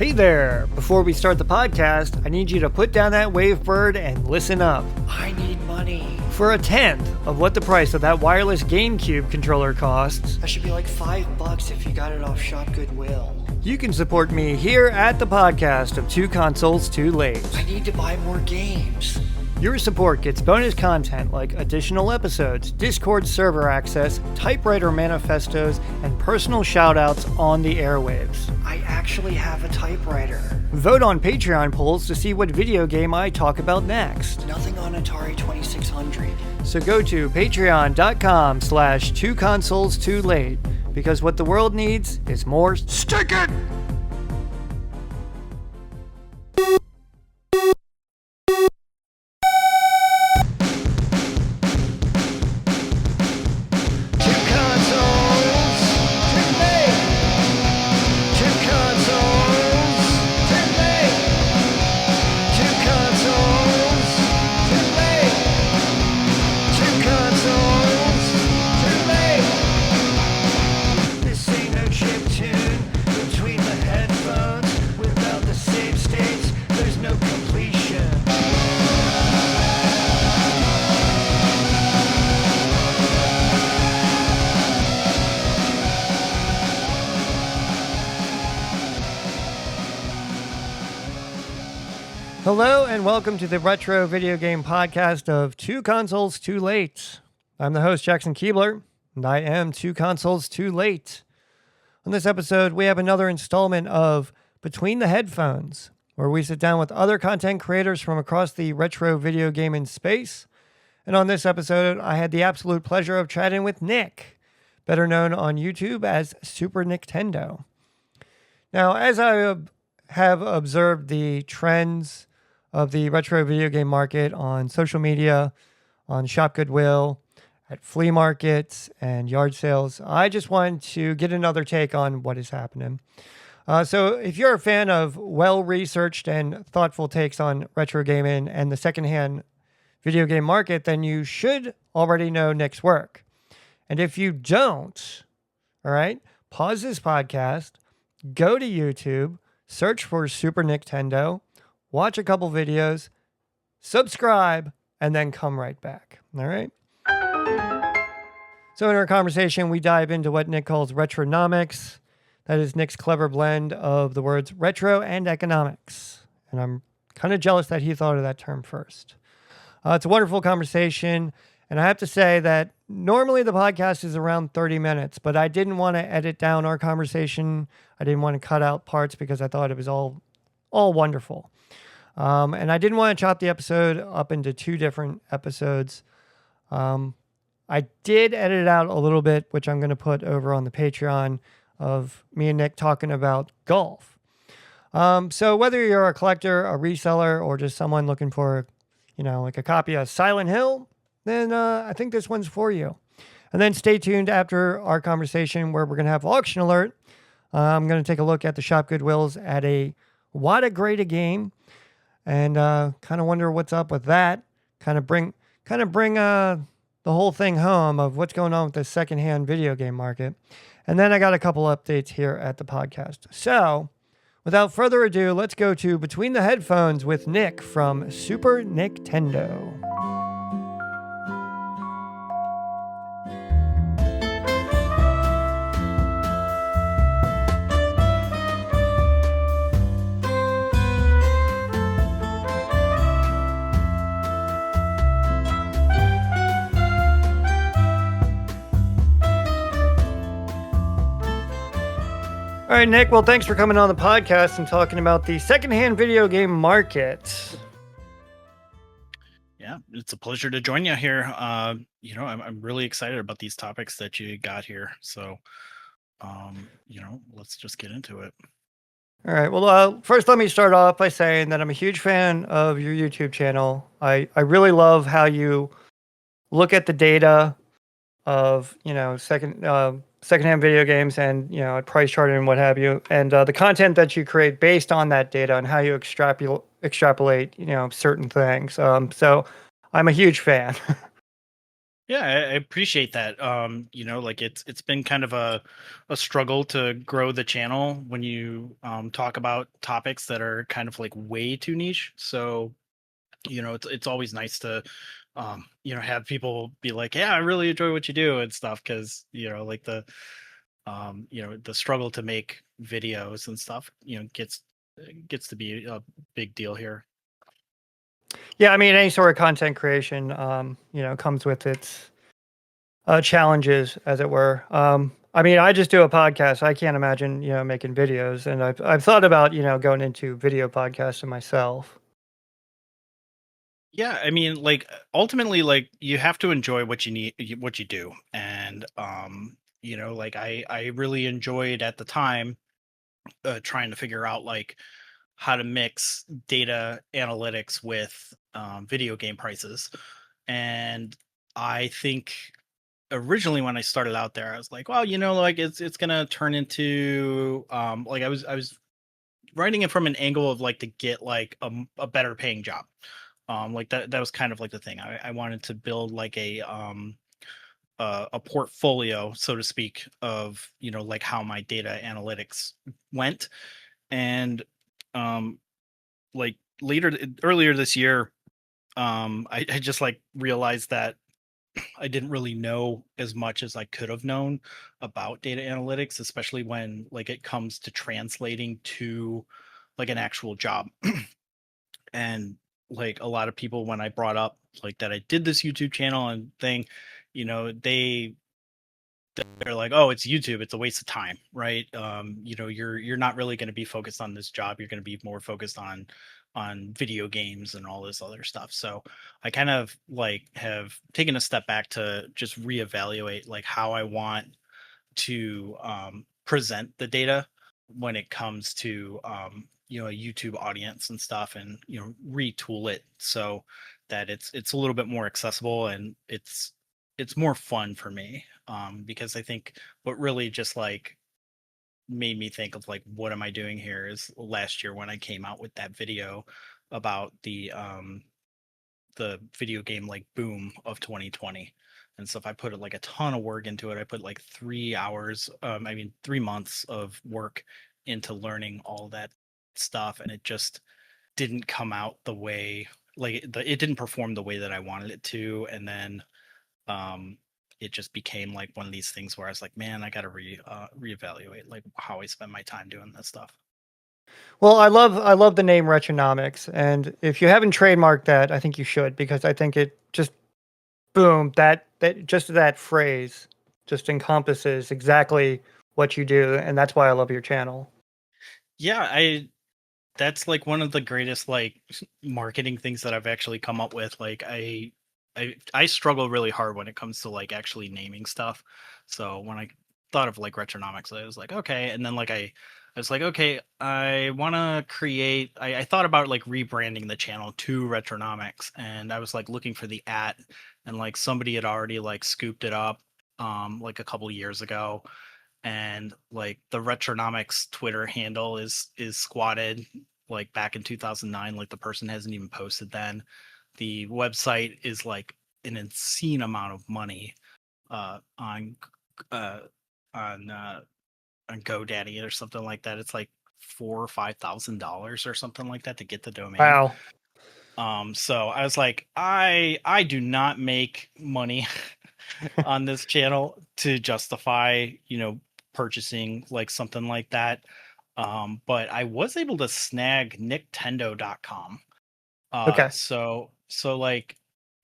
Hey there! Before we start the podcast, I need you to put down that Wavebird and listen up. I need money. For a tenth of what the price of that wireless GameCube controller costs, That should be like $5 if you got it off ShopGoodwill. you can support me here at the podcast of Two Consoles Too Late. I need to buy more games. Your support gets bonus content like additional episodes, Discord server access, typewriter manifestos, and personal shoutouts on the airwaves. I actually have a typewriter. Vote on Patreon polls to see what video game I talk about next. Nothing on Atari 2600. So go to patreon.com/2consoles2late because what the world needs is more stick it! Hello and welcome to the Retro Video Game Podcast of Two Consoles Too Late. I'm the host, Jackson Keebler, and I am Two Consoles Too Late. On this episode, we have another installment of Between the Headphones, where we sit down with other content creators from across the retro video game in space. And on this episode, I had the absolute pleasure of chatting with Nick, better known on YouTube as Super Nicktendo. Now, as I have observed the trends of the retro video game market on social media, on ShopGoodwill, at flea markets and yard sales, I just wanted to get another take on what is happening. So if you're a fan of well-researched and thoughtful takes on retro gaming and the secondhand video game market, then you should already know Nick's work. And if you don't, all right, pause this podcast, go to YouTube, search for Super Nicktendo, watch a couple videos, subscribe, and then come right back. All right? So in our conversation, we dive into what Nick calls Retronomics. That is Nick's clever blend of the words retro and economics. And I'm kind of jealous that he thought of that term first. It's a wonderful conversation. And I have to say that normally the podcast is around 30 minutes, but I didn't want to edit down our conversation. I didn't want to cut out parts because I thought it was all wonderful. And I didn't want to chop the episode up into two different episodes. I did edit out a little bit, which I'm going to put over on the Patreon, of me and Nick talking about golf. So whether you're a collector, a reseller, or just someone looking for, like a copy of Silent Hill, then I think this one's for you. And then stay tuned after our conversation where we're going to have Auction Alert. I'm going to take a look at the ShopGoodwills at a WATA grade a game and kind of wonder what's up with that. Kind of bring the whole thing home of what's going on with the secondhand video game market. And then I got a couple updates here at the podcast. So without further ado, let's go to Between the Headphones with Nick from Super Nicktendo. All right, Nick, well, thanks for coming on the podcast and talking about the secondhand video game market. Yeah, it's a pleasure to join you here. I'm really excited about these topics that you got here. So, let's just get into it. All right, well, first let me start off by saying that I'm a huge fan of your YouTube channel. I really love how you look at the data of, secondhand video games and, price charting and what have you, and the content that you create based on that data and how you extrapolate, certain things. So I'm a huge fan. Yeah, I appreciate that. Like it's been kind of a struggle to grow the channel when you talk about topics that are kind of like way too niche. So, it's always nice to have people be like, "Yeah, I really enjoy what you do" and stuff because, like the struggle to make videos and stuff, gets to be a big deal here. Yeah, I mean, any sort of content creation, comes with its challenges, as it were. I mean, I just do a podcast. I can't imagine, making videos, and I've thought about, going into video podcasting myself. Yeah, I mean, like ultimately, like you have to enjoy what you need, what you do, and like I really enjoyed at the time trying to figure out like how to mix data analytics with video game prices, and I think originally when I started out there, I was like, well, like it's gonna turn into like I was writing it from an angle of like to get like a better paying job. Like that was kind of like the thing. I wanted to build like a portfolio, so to speak, of like how my data analytics went. And um like earlier this year, I just like realized that I didn't really know as much as I could have known about data analytics, especially when like it comes to translating to like an actual job. And like a lot of people, when I brought up like that I did this YouTube channel and thing, they're like, oh, it's YouTube, it's a waste of time, right? You're not really going to be focused on this job, you're going to be more focused on video games and all this other stuff. So I kind of like have taken a step back to just reevaluate like how I want to present the data when it comes to a YouTube audience and stuff, and retool it so that it's a little bit more accessible and it's more fun for me, because I think what really just like made me think of like what am I doing here is last year when I came out with that video about the video game like boom of 2020 and stuff. I put like a ton of work into it. I put like 3 hours, I mean 3 months of work into learning all that stuff, and it just didn't come out the way like it didn't perform the way that I wanted it to. And then um it just became like one of these things where I was like, man, I gotta reevaluate like how I spend my time doing this stuff. Well, I love the name Retronomics, and if you haven't trademarked that, I think you should, because I think it just boom, that just that phrase just encompasses exactly what you do, and that's why I love your channel. Yeah, I that's like one of the greatest like marketing things that I've actually come up with. Like I struggle really hard when it comes to like actually naming stuff. So when I thought of like Retronomics, I was like, okay. And then like I was like, okay, I want to create. I thought about like rebranding the channel to Retronomics, and I was like looking for the at, and like somebody had already like scooped it up, like a couple years ago, and like the Retronomics Twitter handle is squatted like back in 2009. Like the person hasn't even posted then. The website is like an insane amount of money on uh on on GoDaddy or something like that. It's like $4 or $5,000 or something like that to get the domain. Wow. So I was like, I do not make money on this channel to justify, purchasing like something like that. But I was able to snag Nicktendo.com. Okay. So like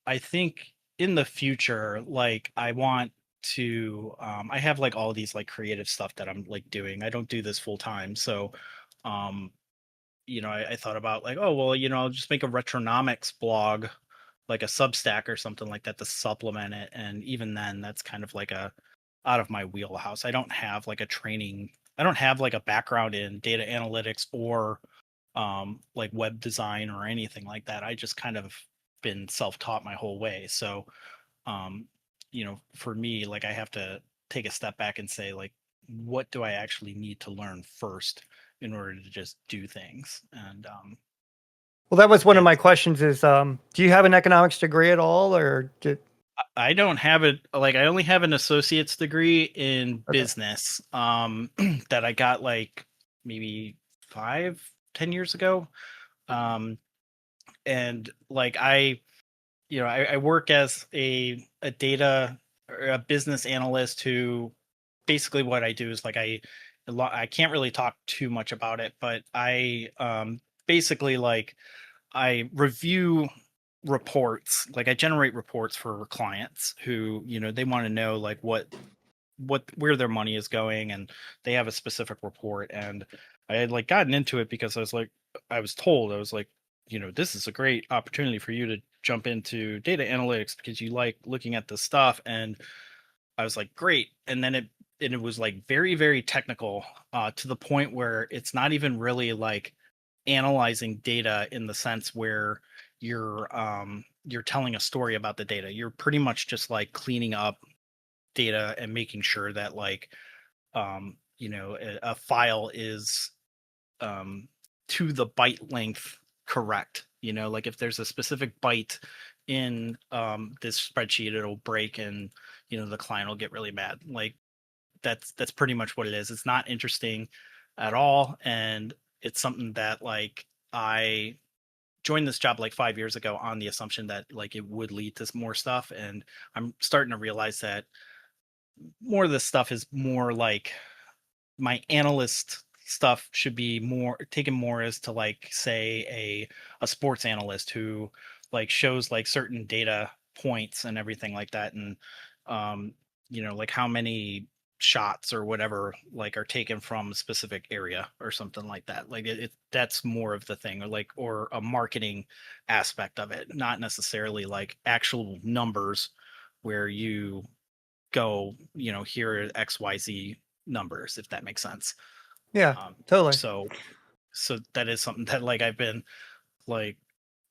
I think in the future, like I want to I have like all these like creative stuff that I'm like doing. I don't do this full time. So um I thought about like, oh well, I'll just make a Retronomics blog, like a Substack or something like that to supplement it. And even then, that's kind of like a out of my wheelhouse. I don't have like a background in data analytics or like web design or anything like that. I just kind of been self-taught my whole way. So um, for me, like I have to take a step back and say, like, what do I actually need to learn first in order to just do things? And Well, that was one of my that's questions is, do you have an economics degree at all, or did I don't have it. Like, I only have an associate's degree in Okay. business, that I got like maybe 5, 10 years ago. Um, and like I work as a data or a business analyst who basically what I do is like I can't really talk too much about it, but I basically like I review reports, like I generate reports for clients who, they want to know like what where their money is going, and they have a specific report. And I had like gotten into it because I was told, I was like, this is a great opportunity for you to jump into data analytics because you like looking at this stuff. And I was like, great. And then it was like very, very technical, to the point where it's not even really like analyzing data in the sense where you're telling a story about the data. You're pretty much just like cleaning up data and making sure that like a file is um to the byte length correct. Like if there's a specific byte in this spreadsheet, it'll break, and the client will get really mad. Like that's pretty much what it is. It's not interesting at all, and it's something that like I joined this job like 5 years ago on the assumption that like it would lead to more stuff, and I'm starting to realize that more of this stuff is more like my analyst stuff should be more taken more as to like say a sports analyst who like shows like certain data points and everything like that. And um like how many shots or whatever like are taken from a specific area or something like that. Like that's more of the thing, or a marketing aspect of it, not necessarily like actual numbers where you go, here are XYZ numbers, if that makes sense. Yeah, Um, totally. so so that is something that like I've been like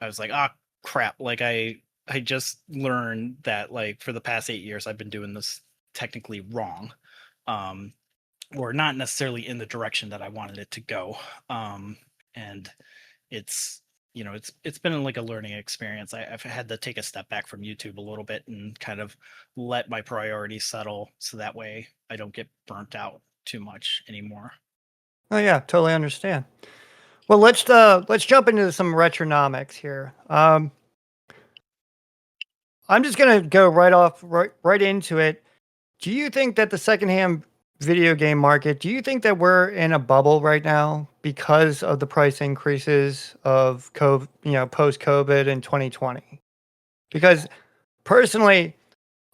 I was like, ah, crap. Like I just learned that like for the past 8 years I've been doing this technically wrong. Um, or not necessarily in the direction that I wanted it to go. And it's it's been like a learning experience. I've had to take a step back from YouTube a little bit and kind of let my priorities settle, so that way I don't get burnt out too much anymore. Oh yeah, totally understand. Well, let's jump into some retronomics here. I'm just gonna go right into it. Do you think that the secondhand video game market? Do you think that we're in a bubble right now because of the price increases of COVID, post COVID in 2020? Because personally,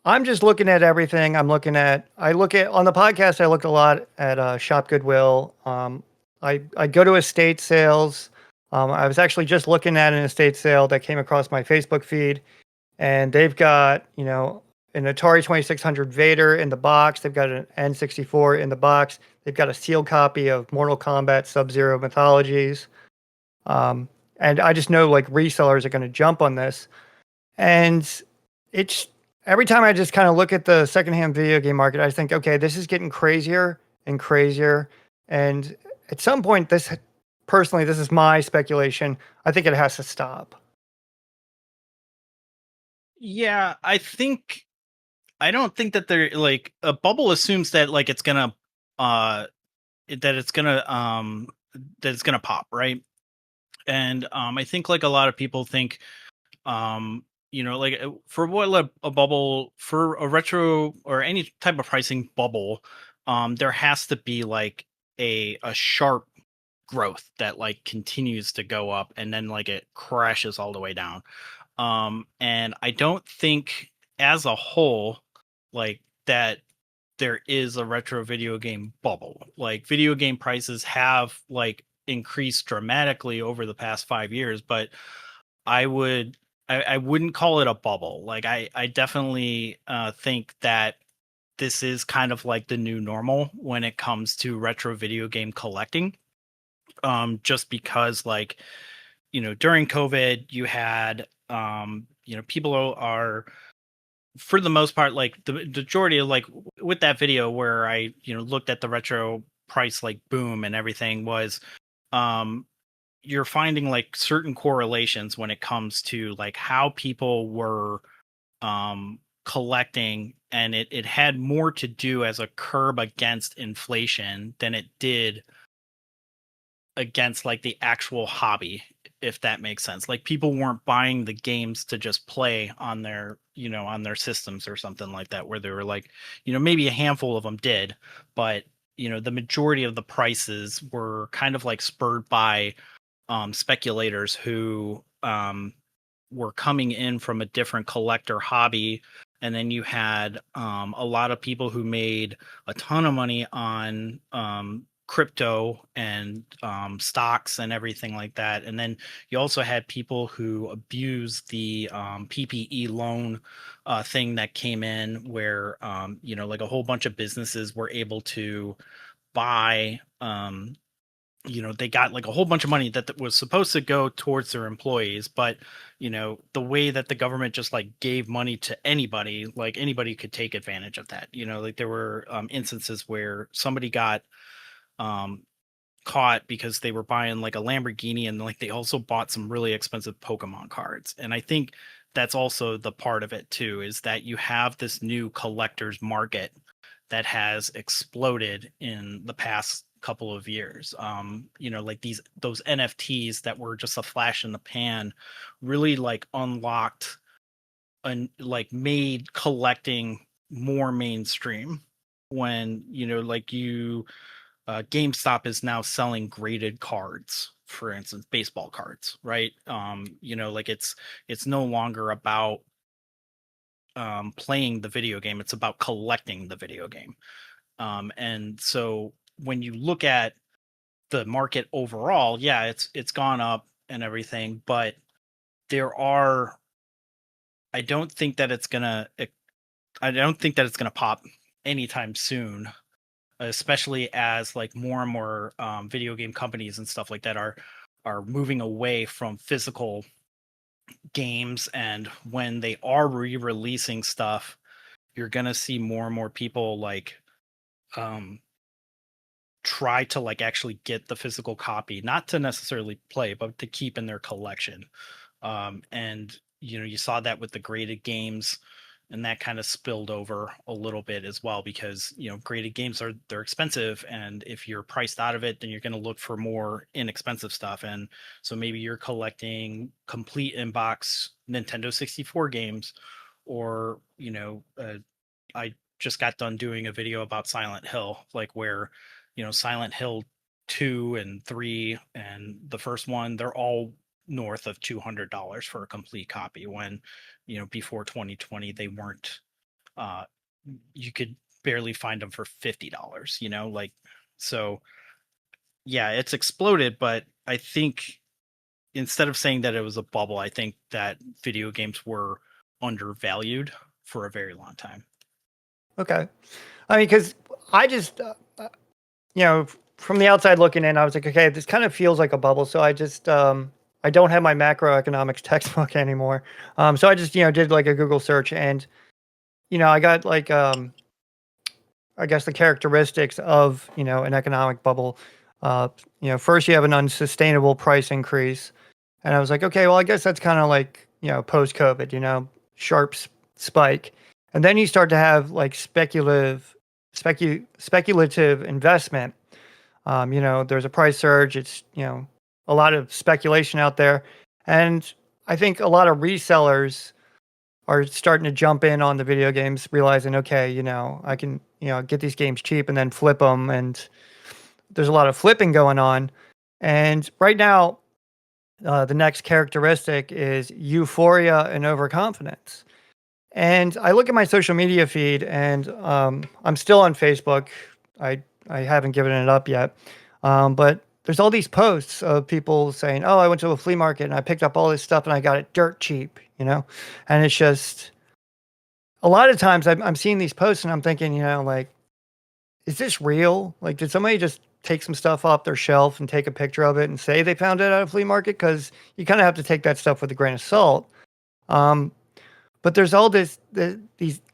I'm just looking at everything. I look at on the podcast. I look a lot at Shop Goodwill. I go to estate sales. I was actually just looking at an estate sale that came across my Facebook feed, and they've got an Atari 2600 Vader in the box. They've got an N64 in the box. They've got a sealed copy of Mortal Kombat Sub-Zero Mythologies. Um, and I just know like resellers are going to jump on this. And it's every time I just kind of look at the secondhand video game market, I think, okay, this is getting crazier and crazier. And at some point, this is my speculation. I think it has to stop. Yeah, I don't think that they're like a bubble assumes that like it's gonna uh that it's gonna pop, right? And I think like a lot of people think like for what a bubble, for a retro or any type of pricing bubble, there has to be like a sharp growth that like continues to go up and then like it crashes all the way down. And I don't think as a whole like that there is a retro video game bubble. Like video game prices have like increased dramatically over the past 5 years, but I would I wouldn't call it a bubble. Like I definitely think that this is kind of like the new normal when it comes to retro video game collecting. Just because like, during COVID you had people are for the most part, like the majority of like with that video where I, looked at the retro price like boom and everything was um you're finding like certain correlations when it comes to like how people were um collecting, and it had more to do as a curb against inflation than it did against like the actual hobby, if that makes sense. Like people weren't buying the games to just play on their, on their systems or something like that, where they were like, maybe a handful of them did, but the majority of the prices were kind of like spurred by speculators who were coming in from a different collector hobby. And then you had a lot of people who made a ton of money on crypto and stocks and everything like that. And then you also had people who abused the PPE loan thing that came in, where like a whole bunch of businesses were able to buy they got like a whole bunch of money that was supposed to go towards their employees, but the way that the government just like gave money to anybody, like anybody could take advantage of that. Like there were instances where somebody got caught because they were buying like a Lamborghini, and like they also bought some really expensive Pokemon cards. And I think that's also the part of it too, is that you have this new collector's market that has exploded in the past couple of years. Like those NFTs that were just a flash in the pan really like unlocked and like made collecting more mainstream. When like GameStop is now selling graded cards, for instance, baseball cards, right? Like it's no longer about playing the video game, it's about collecting the video game. And so when you look at the market overall, yeah, it's gone up and everything, but there are I don't think that it's gonna pop anytime soon, especially as like more and more video game companies and stuff like that are moving away from physical games. And when they are re-releasing stuff, you're gonna see more and more people like try to like actually get the physical copy, not to necessarily play, but to keep in their collection. And you saw that with the graded games, and that kind of spilled over a little bit as well, because graded games they're expensive, and if you're priced out of it, then you're going to look for more inexpensive stuff. And so maybe you're collecting complete inbox Nintendo 64 games, or I just got done doing a video about Silent Hill, like where Silent Hill 2 and 3 and the first one, they're all north of $200 for a complete copy, when before 2020 they weren't. You could barely find them for $50, like. So yeah, it's exploded, but I think instead of saying that it was a bubble, I think that video games were undervalued for a very long time. Okay. I mean, because I just, from the outside looking in, I was like, okay, this kind of feels like a bubble. So I just, I don't have my macroeconomics textbook anymore. So I just, did like a Google search, and, I got like, I guess the characteristics of, an economic bubble. First you have an unsustainable price increase. And I was like, okay, well, I guess that's kind of like, post-COVID, sharp spike. And then you start to have like speculative investment. There's a price surge. It's, a lot of speculation out there. And I think a lot of resellers are starting to jump in on the video games, realizing, okay, I can, get these games cheap and then flip them. And there's a lot of flipping going on. And right now, the next characteristic is euphoria and overconfidence. And I look at my social media feed, and I'm still on Facebook. I haven't given it up yet. But there's all these posts of people saying, oh, I went to a flea market and I picked up all this stuff and I got it dirt cheap, And it's just, a lot of times I'm seeing these posts and I'm thinking, like, is this real? Like, did somebody just take some stuff off their shelf and take a picture of it and say they found it at a flea market? Because you kind of have to take that stuff with a grain of salt. But there's all these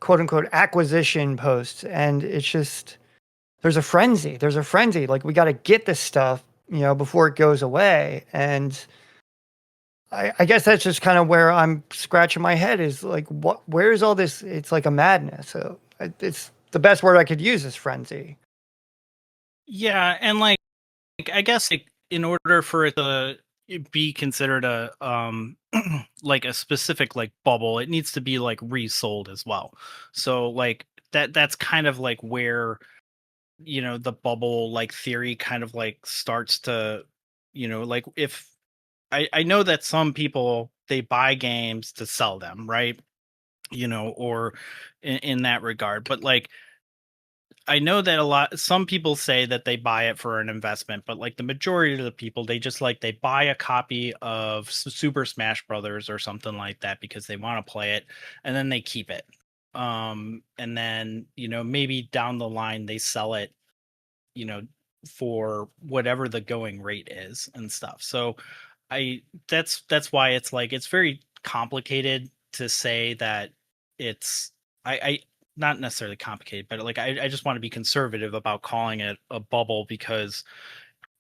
quote unquote acquisition posts, and it's just, there's a frenzy. Like, we got to get this stuff, before it goes away. And I guess that's just kind of where I'm scratching my head is like, where is all this? It's like a madness. So it's the best word I could use is frenzy. Yeah, and like I guess like in order for it to be considered a like a specific like bubble, it needs to be like resold as well. So like that's kind of like where the bubble like theory kind of like starts to like if I know that some people they buy games to sell them, right? Or in that regard, but like I know that some people say that they buy it for an investment, but like the majority of the people, they just like they buy a copy of Super Smash Brothers or something like that because they want to play it, and then they keep it. And then maybe down the line they sell it, you know, for whatever the going rate is and stuff. So I that's why it's like it's very complicated to say that it's I not necessarily complicated, but like I just want to be conservative about calling it a bubble because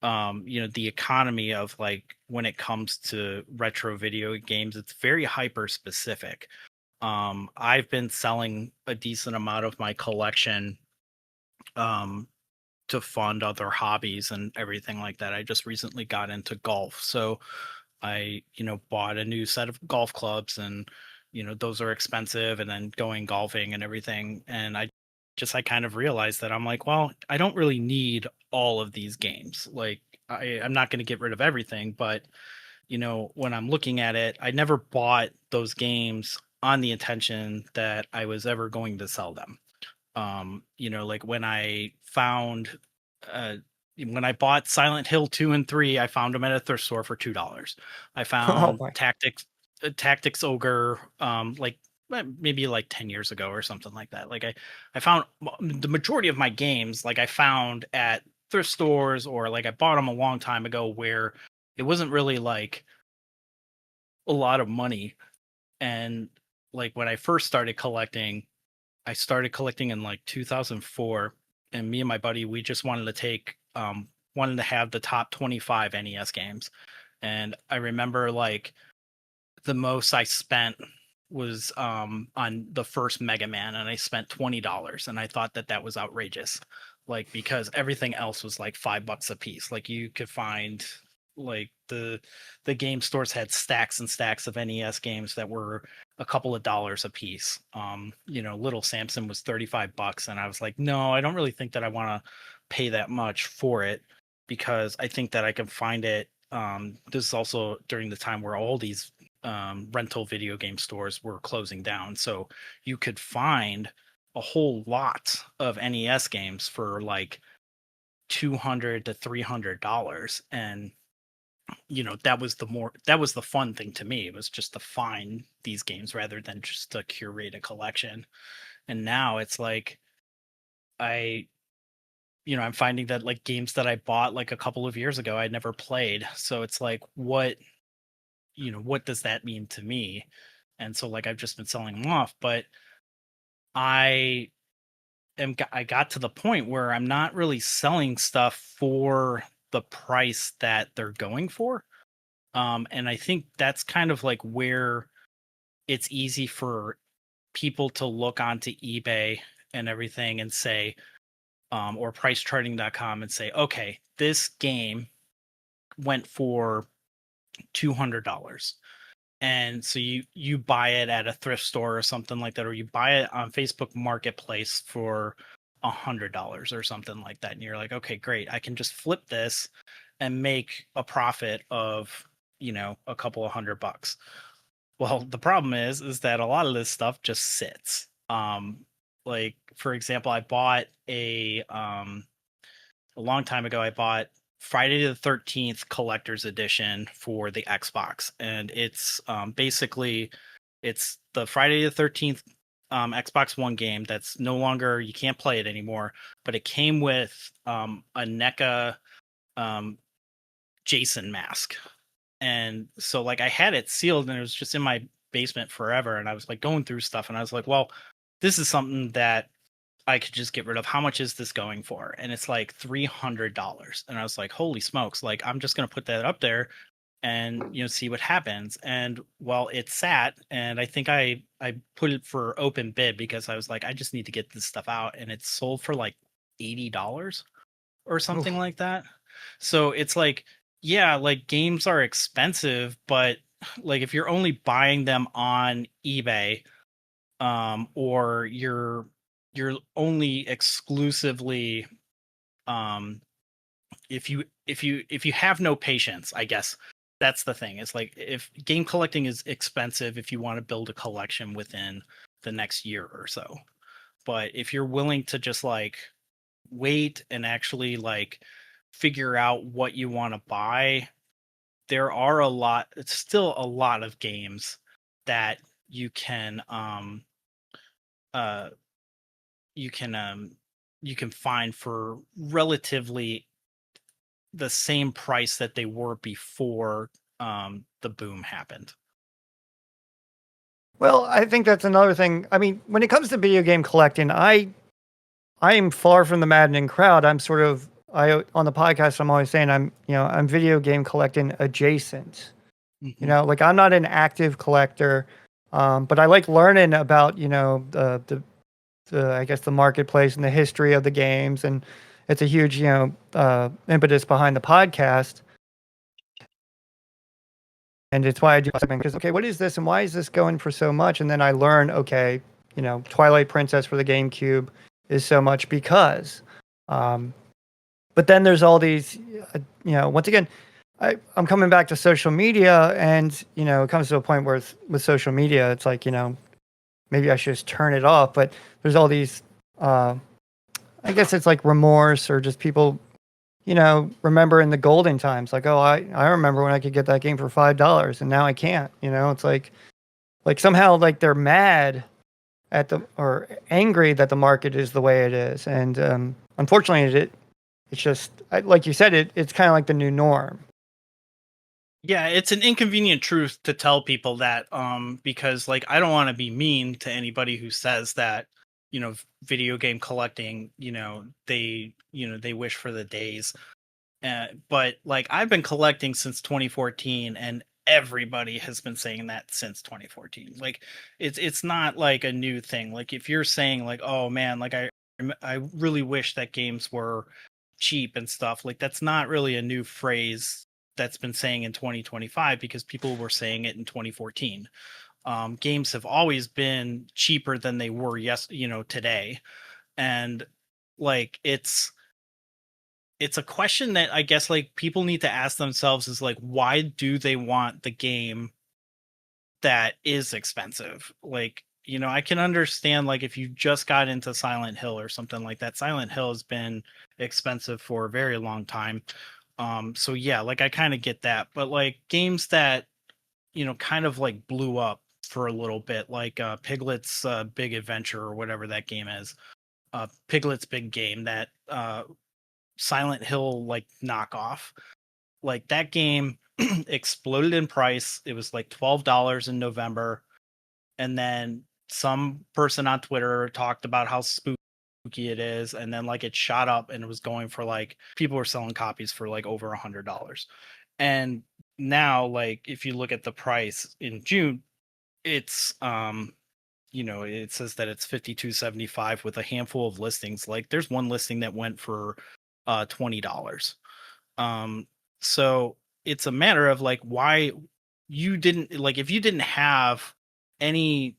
the economy of like when it comes to retro video games, it's very hyper specific. I've been selling a decent amount of my collection um to fund other hobbies and everything like that. I just recently got into golf. So I, bought a new set of golf clubs and, those are expensive and then going golfing and everything. And I kind of realized that I'm like, well, I don't really need all of these games. Like I'm not going to get rid of everything, but when I'm looking at it, I never bought those games on the intention that I was ever going to sell them. Like uh when I bought Silent Hill 2 and 3, I found them at a thrift store for $2. I Oh found boy. Tactics Ogre like maybe like 10 years ago or something like that. Like I found the majority of my games like I found at thrift stores or like I bought them a long time ago where it wasn't really like a lot of money. And like when I first started collecting, I started collecting in like 2004, and me and my buddy, we just wanted to have the top 25 NES games. And I remember like the most I spent was on the first Mega Man, and I spent $20, and I thought that that was outrageous, like because everything else was like $5 a piece. Like you could find like the game stores had stacks and stacks of NES games that were a couple of dollars a piece. Little Samson was $35, and I was like, no, I don't really think that I want to pay that much for it because I think that I can find it. This is also during the time where all these rental video game stores were closing down. So you could find a whole lot of NES games for like $200 to $300. And that was the fun thing to me. It was just to find these games rather than just to curate a collection. And now it's like I I'm finding that like games that I bought like a couple of years ago I never played. So it's like what does that mean to me? And so like I've just been selling them off, but I I got to the point where I'm not really selling stuff for the price that they're going for. And I think that's kind of like where it's easy for people to look onto eBay and everything and say, or pricecharting.com and say, okay, this game went for $200, and so you buy it at a thrift store or something like that, or you buy it on Facebook Marketplace for $100 or something like that, and you're like, okay, great, I can just flip this and make a profit of a couple of $100. Well, the problem is that a lot of this stuff just sits. Like for example, I bought a long time ago, I bought Friday the 13th collector's edition for the Xbox, and it's basically it's the Friday the 13th Xbox One game that's no longer, you can't play it anymore, but it came with a NECA um, Jason mask. And so like I had it sealed and it was just in my basement forever, and I was like going through stuff and I was like, well, this is something that I could just get rid of. How much is this going for? And it's like $300. And I was like, holy smokes, like I'm just gonna put that up there and see what happens. And well, it sat, and I think I put it for open bid because I was like, I just need to get this stuff out, and it sold for like $80 or something Oof. like that. So it's like, yeah, like games are expensive, but like if you're only buying them on eBay, or you're only exclusively, um if you have no patience, I guess that's the thing. It's like, if game collecting is expensive if you want to build a collection within the next year or so. But if you're willing to just like wait and actually like figure out what you want to buy, there are it's still a lot of games that you can uh you can um you can find for relatively the same price that they were before the boom happened. Well, I think that's another thing. I mean, when it comes to video game collecting, I am far from the maddening crowd. I'm sort of I on the podcast. I'm always saying I'm video game collecting adjacent. Hmm. Like I'm not an active collector, but I like learning about the I guess the marketplace and the history of the games, and it's a huge impetus behind the podcast. And it's why I do because okay, what is this and why is this going for so much? And then I learn, okay, Twilight Princess for the GameCube is so much because. Um, but then there's all these, once again, I'm coming back to social media, and it comes to a point where with social media, it's like maybe I should just turn it off. But there's all these, I guess it's like remorse or just people remember in the golden times, like, oh, I remember when I could get that game for $5 and now I can't, it's like somehow like they're mad or angry that the market is the way it is. And unfortunately it's just, like you said, it's kind of like the new norm. Yeah, it's an inconvenient truth to tell people that, because like I don't want to be mean to anybody who says that, video game collecting, they wish for the days. But like I've been collecting since 2014, and everybody has been saying that since 2014. Like it's not like a new thing. Like if you're saying like, oh man, like I really wish that games were cheap and stuff, like that's not really a new phrase that's been saying in 2025, because people were saying it in 2014. Games have always been cheaper than they were today. And like it's a question that I guess like people need to ask themselves, is like, why do they want the game that is expensive? Like, I can understand like if you just got into Silent Hill or something like that. Silent Hill has been expensive for a very long time. So yeah, like I kind of get that. But like games that, kind of like blew up for a little bit, like Piglet's Big Adventure or whatever that game is. Piglet's Big Game, that Silent Hill like knockoff. Like that game exploded in price. It was like $12 in November, and then some person on Twitter talked about how spooky it is, and then like it shot up and it was going for like, people were selling copies for like over $100. And now like if you look at the price in June, it's it says that it's 52.75 with a handful of listings. Like there's one listing that went for $20. Um, so it's a matter of like why you didn't, like, if you didn't have any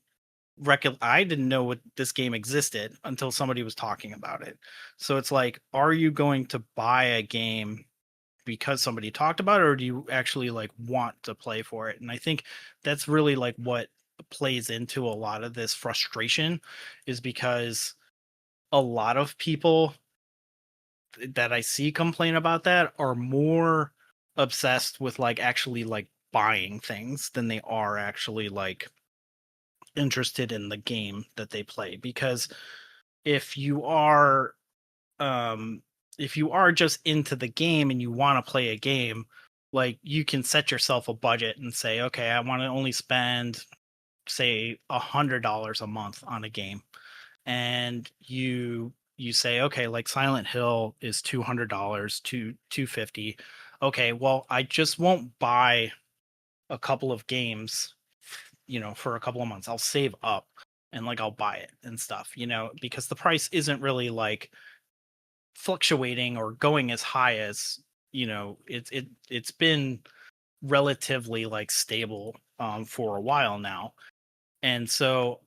I didn't know what this game existed until somebody was talking about it. So it's like, are you going to buy a game because somebody talked about it, or do you actually like want to play for it? And I think that's really like what plays into a lot of this frustration, is because a lot of people that I see complain about that are more obsessed with like actually like buying things than they are actually like interested in the game that they play. Because if you are um if you are just into the game and you want to play a game, like you can set yourself a budget and say, okay, I want to only spend say $100 a month on a game. And you say, okay, like Silent Hill is $200 to 250. okay, well, I just won't buy a couple of games, for a couple of months. I'll save up and like I'll buy it and stuff, because the price isn't really like fluctuating or going as high as, it's been relatively like stable for a while now. And so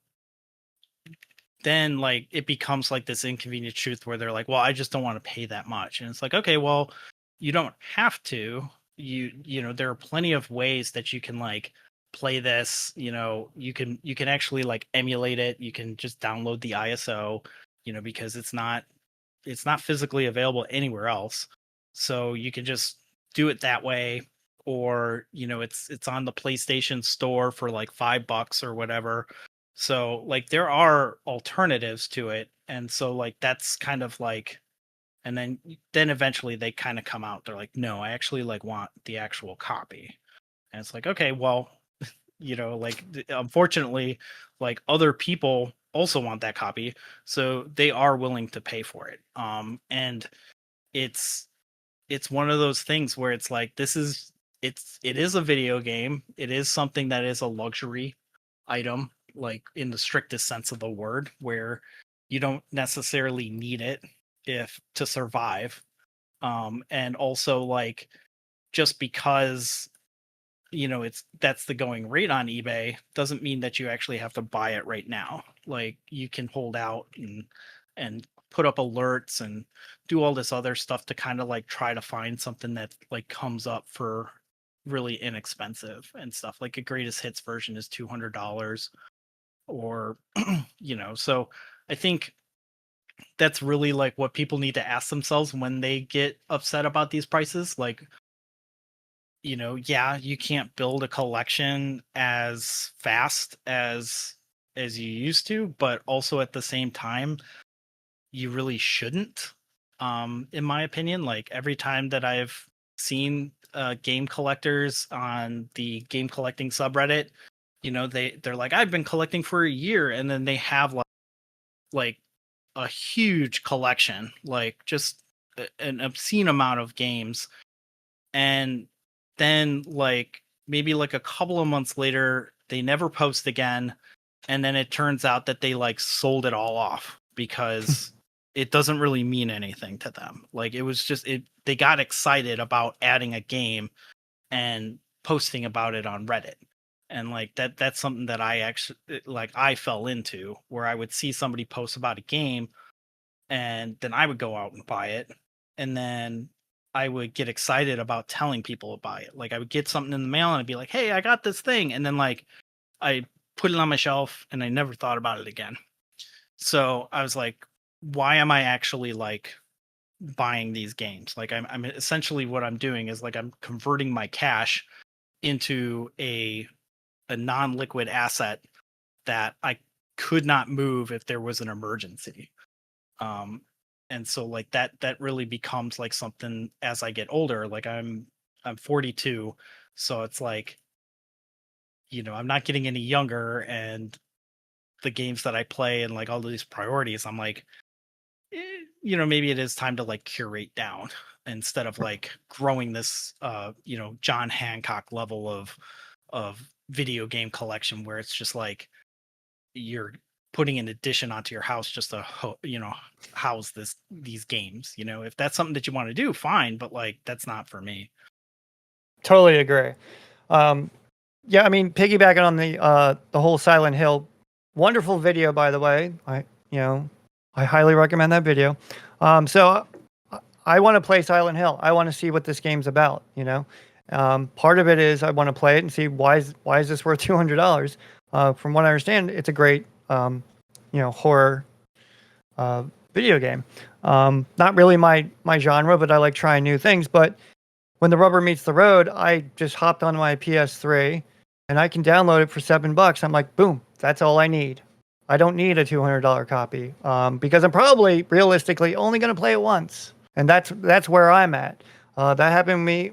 then like it becomes like this inconvenient truth where they're like, well, I just don't want to pay that much. And it's like, okay, well, you don't have to. There are plenty of ways that you can like play this. You can actually like emulate it. You can just download the ISO, because it's not physically available anywhere else. So you can just do it that way. Or it's on the PlayStation store for like $5 or whatever. So like there are alternatives to it. And so like that's kind of like, and then eventually they kind of come out, they're like, no, I actually like want the actual copy. And it's like, okay, well, like unfortunately, like other people also want that copy, so they are willing to pay for it. And it's one of those things where it's like it is a video game. It is something that is a luxury item, like in the strictest sense of the word, where you don't necessarily need it if to survive. And also like just because that's the going rate on eBay doesn't mean that you actually have to buy it right now. Like you can hold out and put up alerts and do all this other stuff to kind of like try to find something that like comes up for really inexpensive and stuff. Like a greatest hits version is $200 or so I think that's really like what people need to ask themselves when they get upset about these prices. Like, yeah, you can't build a collection as fast as you used to, but also at the same time, you really shouldn't. In my opinion, like every time that I've seen game collectors on the game collecting subreddit, they're like, I've been collecting for a year, and then they have like a huge collection, like just an obscene amount of games. And then like maybe like a couple of months later they never post again, and then it turns out that they like sold it all off because it doesn't really mean anything to them. Like it was just they got excited about adding a game and posting about it on Reddit. And like that's something that I actually like I fell into, where I would see somebody post about a game and then I would go out and buy it. And then I would get excited about telling people about it. Like I would get something in the mail and I'd be like, hey, I got this thing. And then like I put it on my shelf and I never thought about it again. So I was like, why am I actually like buying these games? Like I'm essentially what I'm doing is like I'm converting my cash into a non-liquid asset that I could not move if there was an emergency. And so like that really becomes like something as I get older. Like I'm 42, so it's like I'm not getting any younger, and the games that I play and like all these priorities, I'm like, maybe it is time to like curate down instead of like growing this John Hancock level of video game collection where it's just like you're putting an addition onto your house just to house these games. If that's something that you want to do, fine, but like that's not for me. Totally agree. Yeah, I mean, piggybacking on the whole Silent Hill, wonderful video, by the way. I highly recommend that video. So I want to play Silent Hill. I want to see what this game's about. Part of it is I want to play it and see why is this worth $200. From what I understand, it's a great horror video game. Not really my genre, but I like trying new things. But when the rubber meets the road, I just hopped on my PS3 and I can download it for $7. I'm like, boom, that's all I need. I don't need a $200 copy because I'm probably realistically only going to play it once, and that's where I'm at. That happened to me.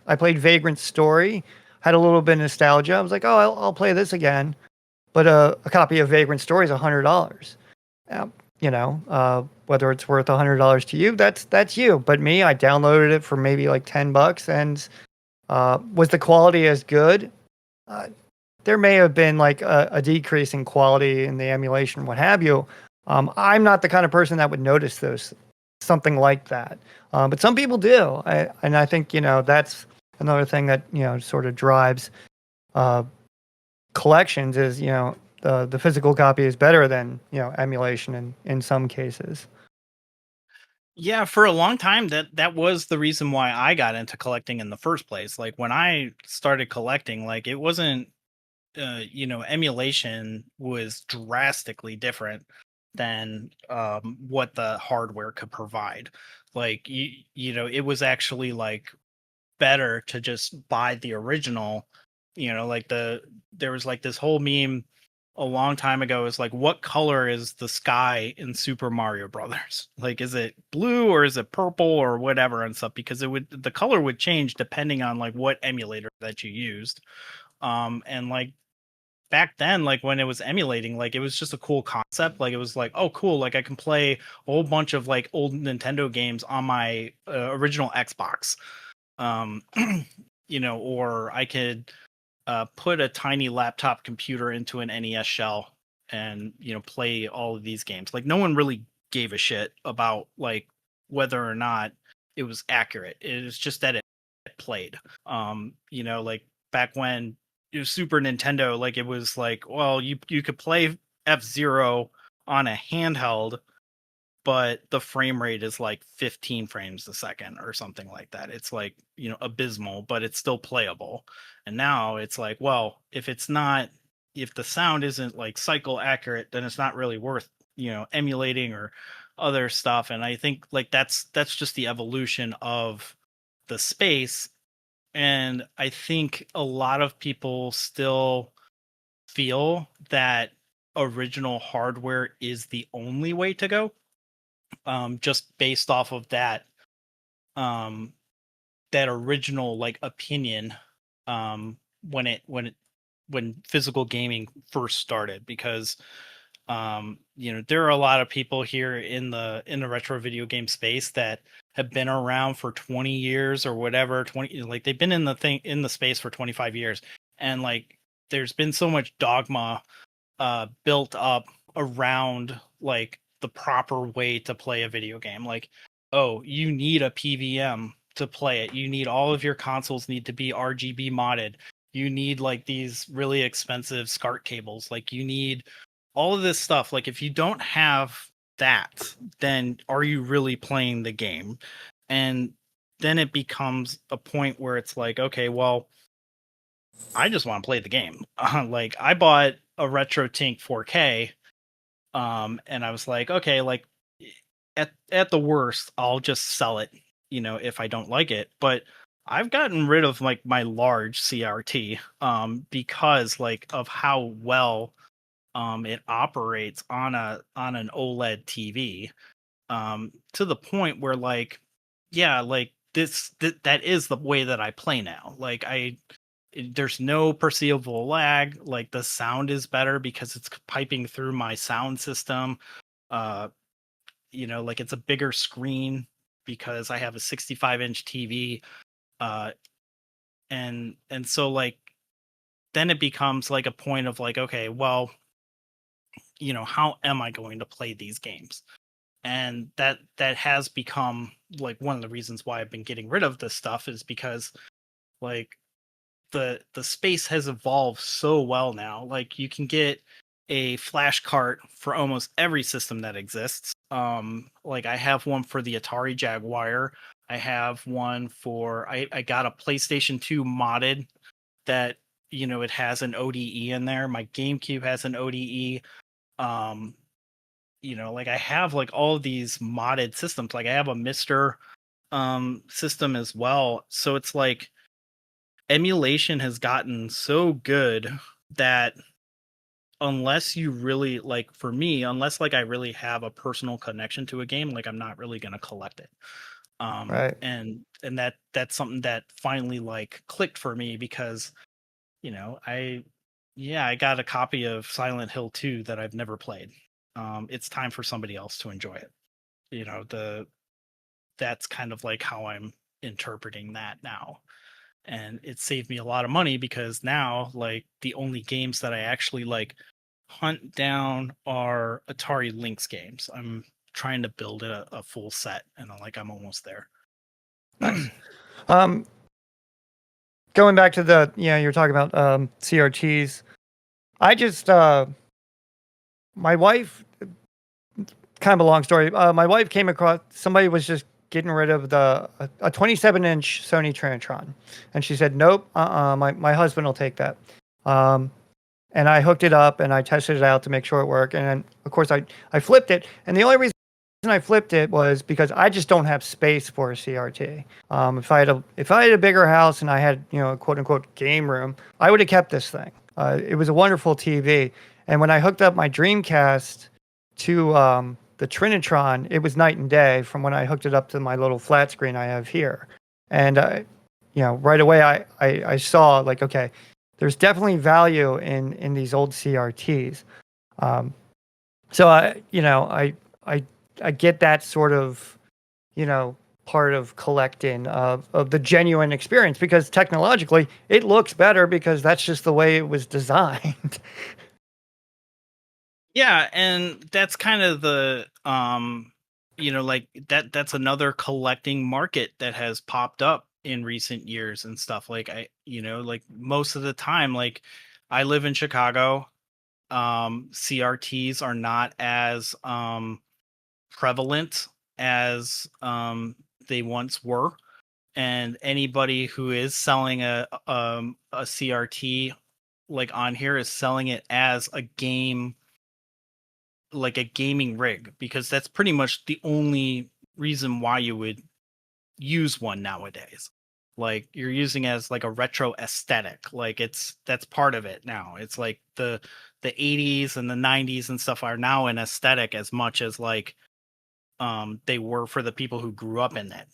I played Vagrant Story, had a little bit of nostalgia. I was like, oh, I'll play this again, but a copy of Vagrant Story is $100. whether it's worth $100 to you, that's you. But me, I downloaded it for maybe like $10, and was the quality as good? Uh, there may have been like a decrease in quality in the emulation, what have you. I'm not the kind of person that would notice something like that. But some people do. And I think, that's another thing that, sort of drives uh, collections is, the physical copy is better than, emulation in some cases. Yeah, for a long time that was the reason why I got into collecting in the first place. Like when I started collecting, like it wasn't emulation was drastically different than what the hardware could provide. Like it was actually like better to just buy the original. Like there was like this whole meme a long time ago is like, what color is the sky in Super Mario Brothers? Like, is it blue or is it purple or whatever and stuff? Because the color would change depending on like what emulator that you used. And like back then, like when it was emulating, like it was just a cool concept. Like it was like, oh cool, like I can play a whole bunch of like old Nintendo games on my original Xbox. Um, or I could put a tiny laptop computer into an NES shell and play all of these games. Like no one really gave a shit about like whether or not it was accurate. It was just that it played. Like back when it was Super Nintendo, like it was like, well, you could play F-Zero on a handheld, but the frame rate is like 15 frames a second or something like that. It's like, abysmal, but it's still playable. And now it's like, well, if the sound isn't like cycle accurate, then it's not really worth, emulating or other stuff. And I think like that's just the evolution of the space. And I think a lot of people still feel that original hardware is the only way to go, just based off of um that original like opinion, when physical gaming first started. Because there are a lot of people here in the retro video game space that have been around for 20 years or whatever. 20, like they've been in the space for 25 years, and like there's been so much dogma built up around like the proper way to play a video game. Like, oh, you need a PVM to play it. You need all of your consoles need to be RGB modded. You need like these really expensive SCART cables. Like you need all of this stuff. Like if you don't have that, then are you really playing the game? And then it becomes a point where it's like, okay, well, I just want to play the game. Like I bought a Retro Tink 4K, and I was like, okay, like at the worst, I'll just sell it, if I don't like it. But I've gotten rid of like my large CRT, because like of how well it operates on an OLED TV, to the point where like, yeah, like that is the way that I play now. Like there's no perceivable lag. Like the sound is better because it's piping through my sound system. uh like it's a bigger screen because I have a 65-inch TV. uh and so like then it becomes like a point of like, okay, well, how am I going to play these games? And that has become like one of the reasons why I've been getting rid of this stuff, is because like the space has evolved so well now. Like you can get a flash cart for almost every system that exists. Like I have one for the Atari Jaguar. I have one for I got a PlayStation 2 modded that it has an ODE in there. My GameCube has an ODE. Um like I have like all of these modded systems. Like I have a Mister system as well. So it's like emulation has gotten so good that unless you really like, for me, unless like I really have a personal connection to a game, like I'm not really going to collect it. Right. And that's something that finally like clicked for me, because I got a copy of Silent Hill 2 that I've never played. it's time for somebody else to enjoy it. You know, that's kind of like how I'm interpreting that now. And it saved me a lot of money because now like the only games that I actually like hunt down are Atari Lynx games. I'm trying to build a full set, and I'm almost there. Nice. Going back to the, you're talking about CRTs. I just, my wife, kind of a long story. My wife came across, somebody was just getting rid of a 27-inch Sony Trinitron. And she said, nope, my husband will take that. And I hooked it up and I tested it out to make sure it worked. And then, of course, I flipped it. And the only reason I flipped it was because I just don't have space for a CRT. If I had a bigger house and I had, a quote unquote game room, I would have kept this thing. It was a wonderful TV. And when I hooked up my Dreamcast to the Trinitron, it was night and day from when I hooked it up to my little flat screen I have here. And right away I saw like, okay, there's definitely value in these old CRTs. So I get that sort of, part of collecting of the genuine experience, because technologically it looks better because that's just the way it was designed. Yeah, and that's kind of the like that's another collecting market that has popped up in recent years and stuff. Like like most of the time, like I live in Chicago. CRTs are not as prevalent as they once were, and anybody who is selling a CRT like on here is selling it as a game, like a gaming rig, because that's pretty much the only reason why you would use one nowadays. Like you're using it as like a retro aesthetic. Like that's part of it now. It's like the 80s and the 90s and stuff are now an aesthetic as much as like they were for the people who grew up in it.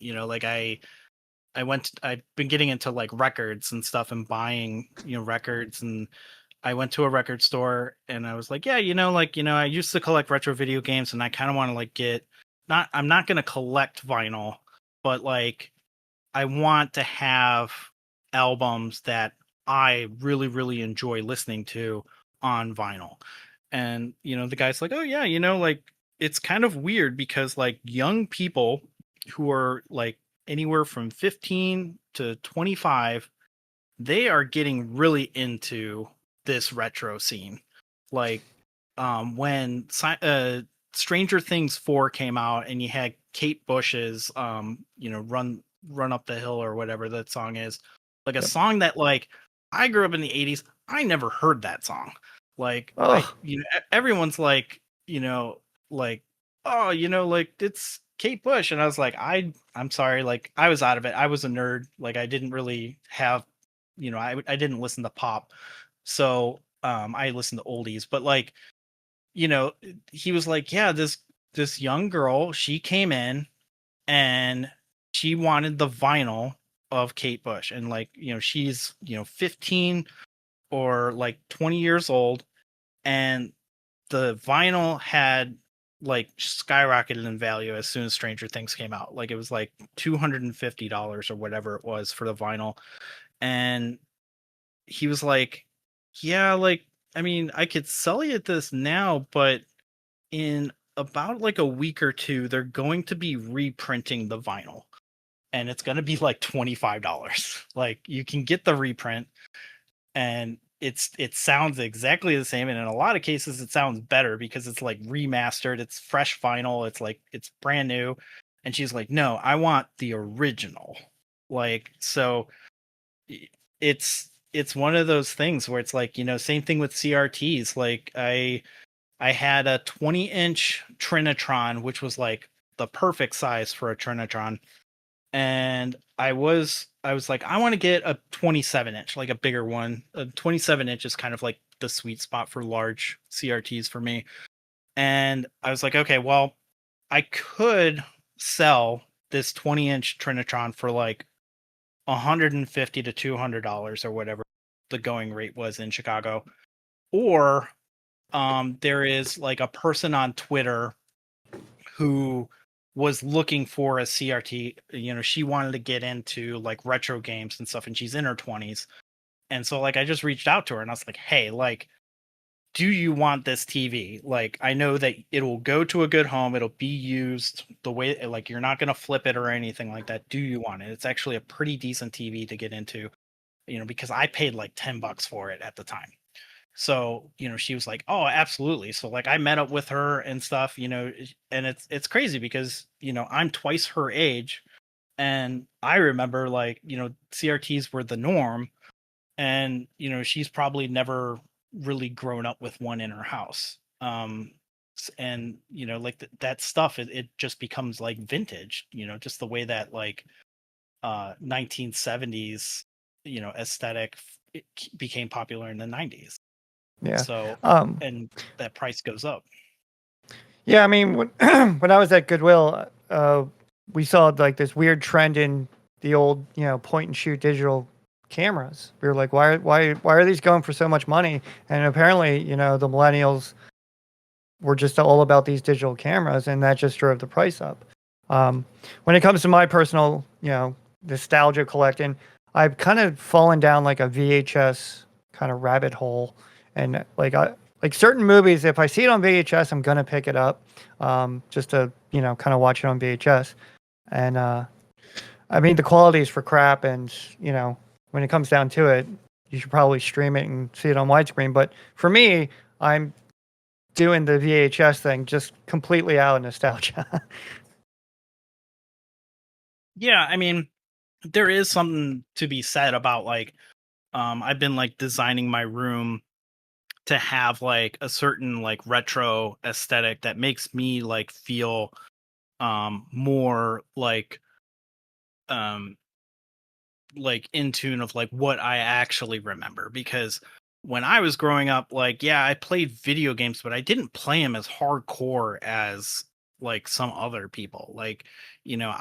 Like I've been getting into like records and stuff and buying, records, and I went to a record store and I was like, yeah, I used to collect retro video games and I kind of want to like I'm not going to collect vinyl, but like I want to have albums that I really, really enjoy listening to on vinyl. And, the guy's like, oh yeah, like it's kind of weird because like young people who are like anywhere from 15 to 25, they are getting really into this retro scene. Like when Stranger Things 4 came out and you had Kate Bush's run up the hill or whatever that song is, like a Yep. song that like I grew up in the 80s, I never heard that song. Like Oh, everyone's like, like, oh, like it's Kate Bush, and I was like, I'm sorry, like I was out of it. I was a nerd. Like I didn't really have, I didn't listen to pop. So I listened to oldies, but like, he was like, yeah, this young girl, she came in and she wanted the vinyl of Kate Bush, and like, she's 15 or like 20 years old, and the vinyl had like skyrocketed in value as soon as Stranger Things came out. Like it was like $250 or whatever it was for the vinyl. And he was like, yeah, like, I mean, I could sell you this now, but in about like a week or two, they're going to be reprinting the vinyl. And it's going to be like $25. Like you can get the reprint and it sounds exactly the same, and in a lot of cases it sounds better because it's like remastered, it's fresh vinyl, it's like it's brand new. And she's like, no, I want the original. Like, so it's one of those things where it's like, same thing with CRTs. Like I had a 20-inch Trinitron, which was like the perfect size for a Trinitron, and I was like, I want to get a 27-inch, like a bigger one. A 27-inch is kind of like the sweet spot for large CRTs for me. And I was like, okay, well, I could sell this 20-inch Trinitron for like $150 to $200 or whatever the going rate was in Chicago, or there is like a person on Twitter who was looking for a CRT. You know, she wanted to get into like retro games and stuff, and she's in her 20s. And so like I just reached out to her and I was like, hey, like, do you want this TV? Like, I know that it'll go to a good home, it'll be used the way, like, you're not going to flip it or anything like that. Do you want it? It's actually a pretty decent TV to get into, you know, because I paid like $10 for it at the time. So, you know, she was like, "Oh, absolutely." So like I met up with her and stuff, you know, and it's crazy because, you know, I'm twice her age, and I remember like, you know, CRTs were the norm, and you know, she's probably never really grown up with one in her house. And you know, like that stuff, it just becomes like vintage, you know, just the way that like 1970s, you know, aesthetic became popular in the 90s. Yeah. So, and that price goes up. Yeah, I mean, when when I was at Goodwill, we saw like this weird trend in the old, you know, point and shoot digital cameras. We were like, why are these going for so much money? And apparently, you know, the millennials were just all about these digital cameras, and that just drove the price up. When it comes to my personal, you know, nostalgia collecting, I've kind of fallen down like a VHS kind of rabbit hole, and like certain movies, if I see it on VHS, I'm gonna pick it up, just to, you know, kind of watch it on VHS. And I mean, the quality is for crap, and you know, when it comes down to it, you should probably stream it and see it on widescreen. But for me, I'm doing the VHS thing just completely out of nostalgia. Yeah, I mean, there is something to be said about like I've been like designing my room to have like a certain like retro aesthetic that makes me like feel more um like in tune of like what I actually remember. Because when I was growing up, like, yeah, I played video games, but I didn't play them as hardcore as like some other people. Like, you know,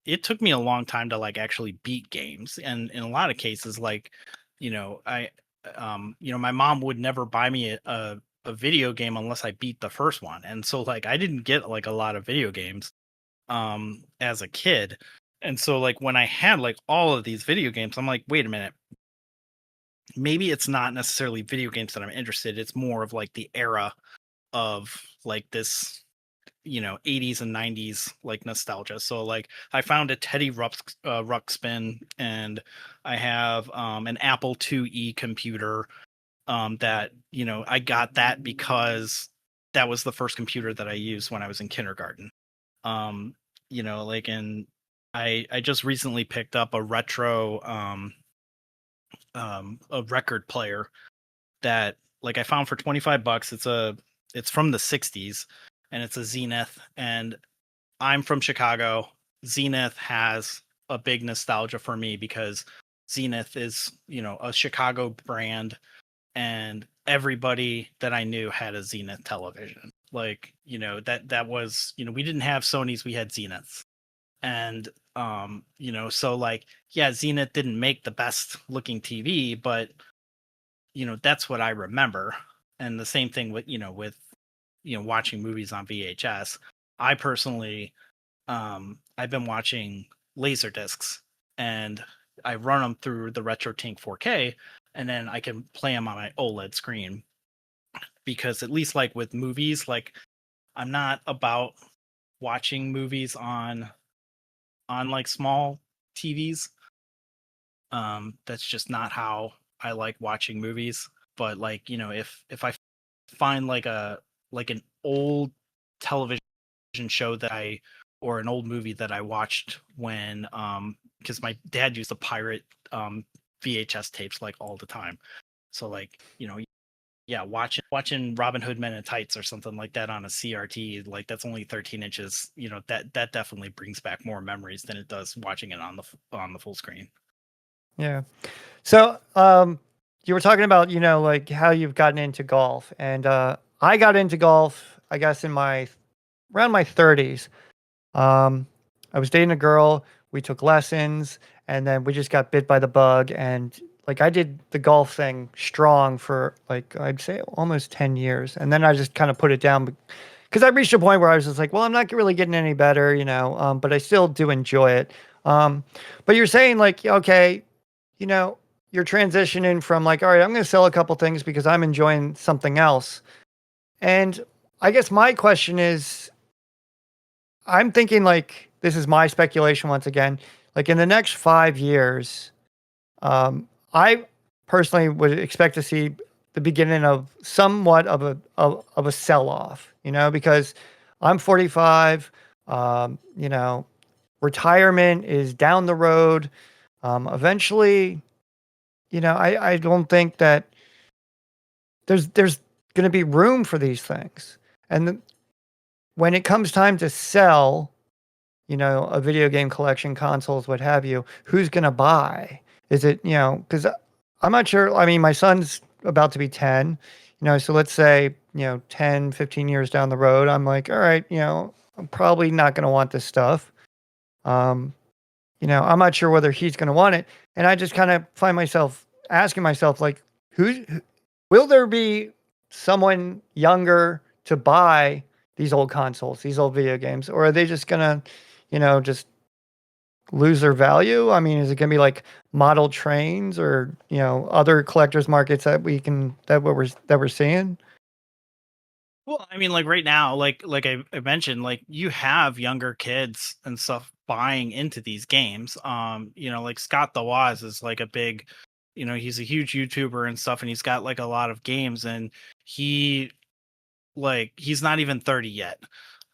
it took me a long time to like actually beat games. And in a lot of cases, like, you know, you know, my mom would never buy me a video game unless I beat the first one. And so like I didn't get like a lot of video games as a kid. And so like when I had like all of these video games, I'm like, wait a minute, maybe it's not necessarily video games that I'm interested. It's more of like the era of like this, you know, 80s and 90s like nostalgia. So like I found a Teddy Ruxpin, and I have an Apple IIe computer that, you know, I got that because that was the first computer that I used when I was in kindergarten. Um, you know, like, and I just recently picked up a retro a record player that like I found for $25. It's from the 60s, and it's a Zenith, and I'm from Chicago. Zenith has a big nostalgia for me because Zenith is, you know, a Chicago brand, and everybody that I knew had a Zenith television. Like, you know, that was, you know, we didn't have Sonys, we had Zeniths. And you know, so like, yeah, Zenith didn't make the best looking TV, but you know, that's what I remember. And the same thing with, you know, watching movies on VHS. I personally I've been watching laser discs, and I run them through the RetroTink 4K, and then I can play them on my OLED screen. Because at least like with movies, like I'm not about watching movies on like small TVs. That's just not how I like watching movies. But like, you know, if I find like an old television show that I or an old movie that I watched when because my dad used to pirate VHS tapes like all the time. So like, you know, yeah, watching Robin Hood Men in Tights or something like that on a CRT, like that's only 13 inches. You know, that definitely brings back more memories than it does watching it on the full screen. Yeah. So, you were talking about, you know, like how you've gotten into golf, and I got into golf, I guess, in my around my 30s. I was dating a girl, we took lessons, and then we just got bit by the bug, and like I did the golf thing strong for like I'd say almost 10 years, and then I just kind of put it down because I reached a point where I was just like, well, I'm not really getting any better, but I still do enjoy it. Um, but you're saying like, okay, you know, you're transitioning from like, all right, I'm going to sell a couple things because I'm enjoying something else. And I guess my question is, I'm thinking like this is my speculation once again. Like in the next 5 years, I personally would expect to see the beginning of somewhat of a sell off. Because I'm 45. Retirement is down the road. Eventually, I don't think that there's going to be room for these things. And when it comes time to sell, a video game collection, consoles, what have you, who's going to buy? Is it, because I'm not sure. I mean, my son's about to be 10, so let's say, 10, 15 years down the road, I'm like, all right, I'm probably not going to want this stuff. Um, I'm not sure whether he's going to want it. And I just kind of find myself asking myself, like, will there be someone younger to buy these old consoles, these old video games, or are they just going to, just lose their value? I mean, is it going to be like model trains or, other collectors markets that we're seeing? Well, I mean, like right now, like I mentioned, like you have younger kids and stuff buying into these games. Like Scott the Woz is like a big, he's a huge YouTuber and stuff, and he's got like a lot of games, and he he's not even 30 yet.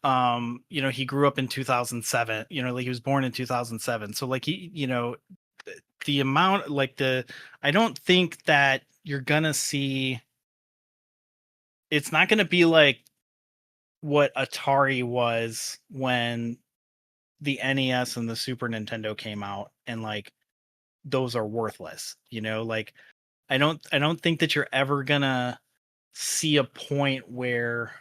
He grew up in 2007. Like he was born in 2007. So like the amount I don't think that you're gonna see. It's not gonna be like what Atari was when the NES and the Super Nintendo came out, and like those are worthless. Like I don't think that you're ever gonna see a point where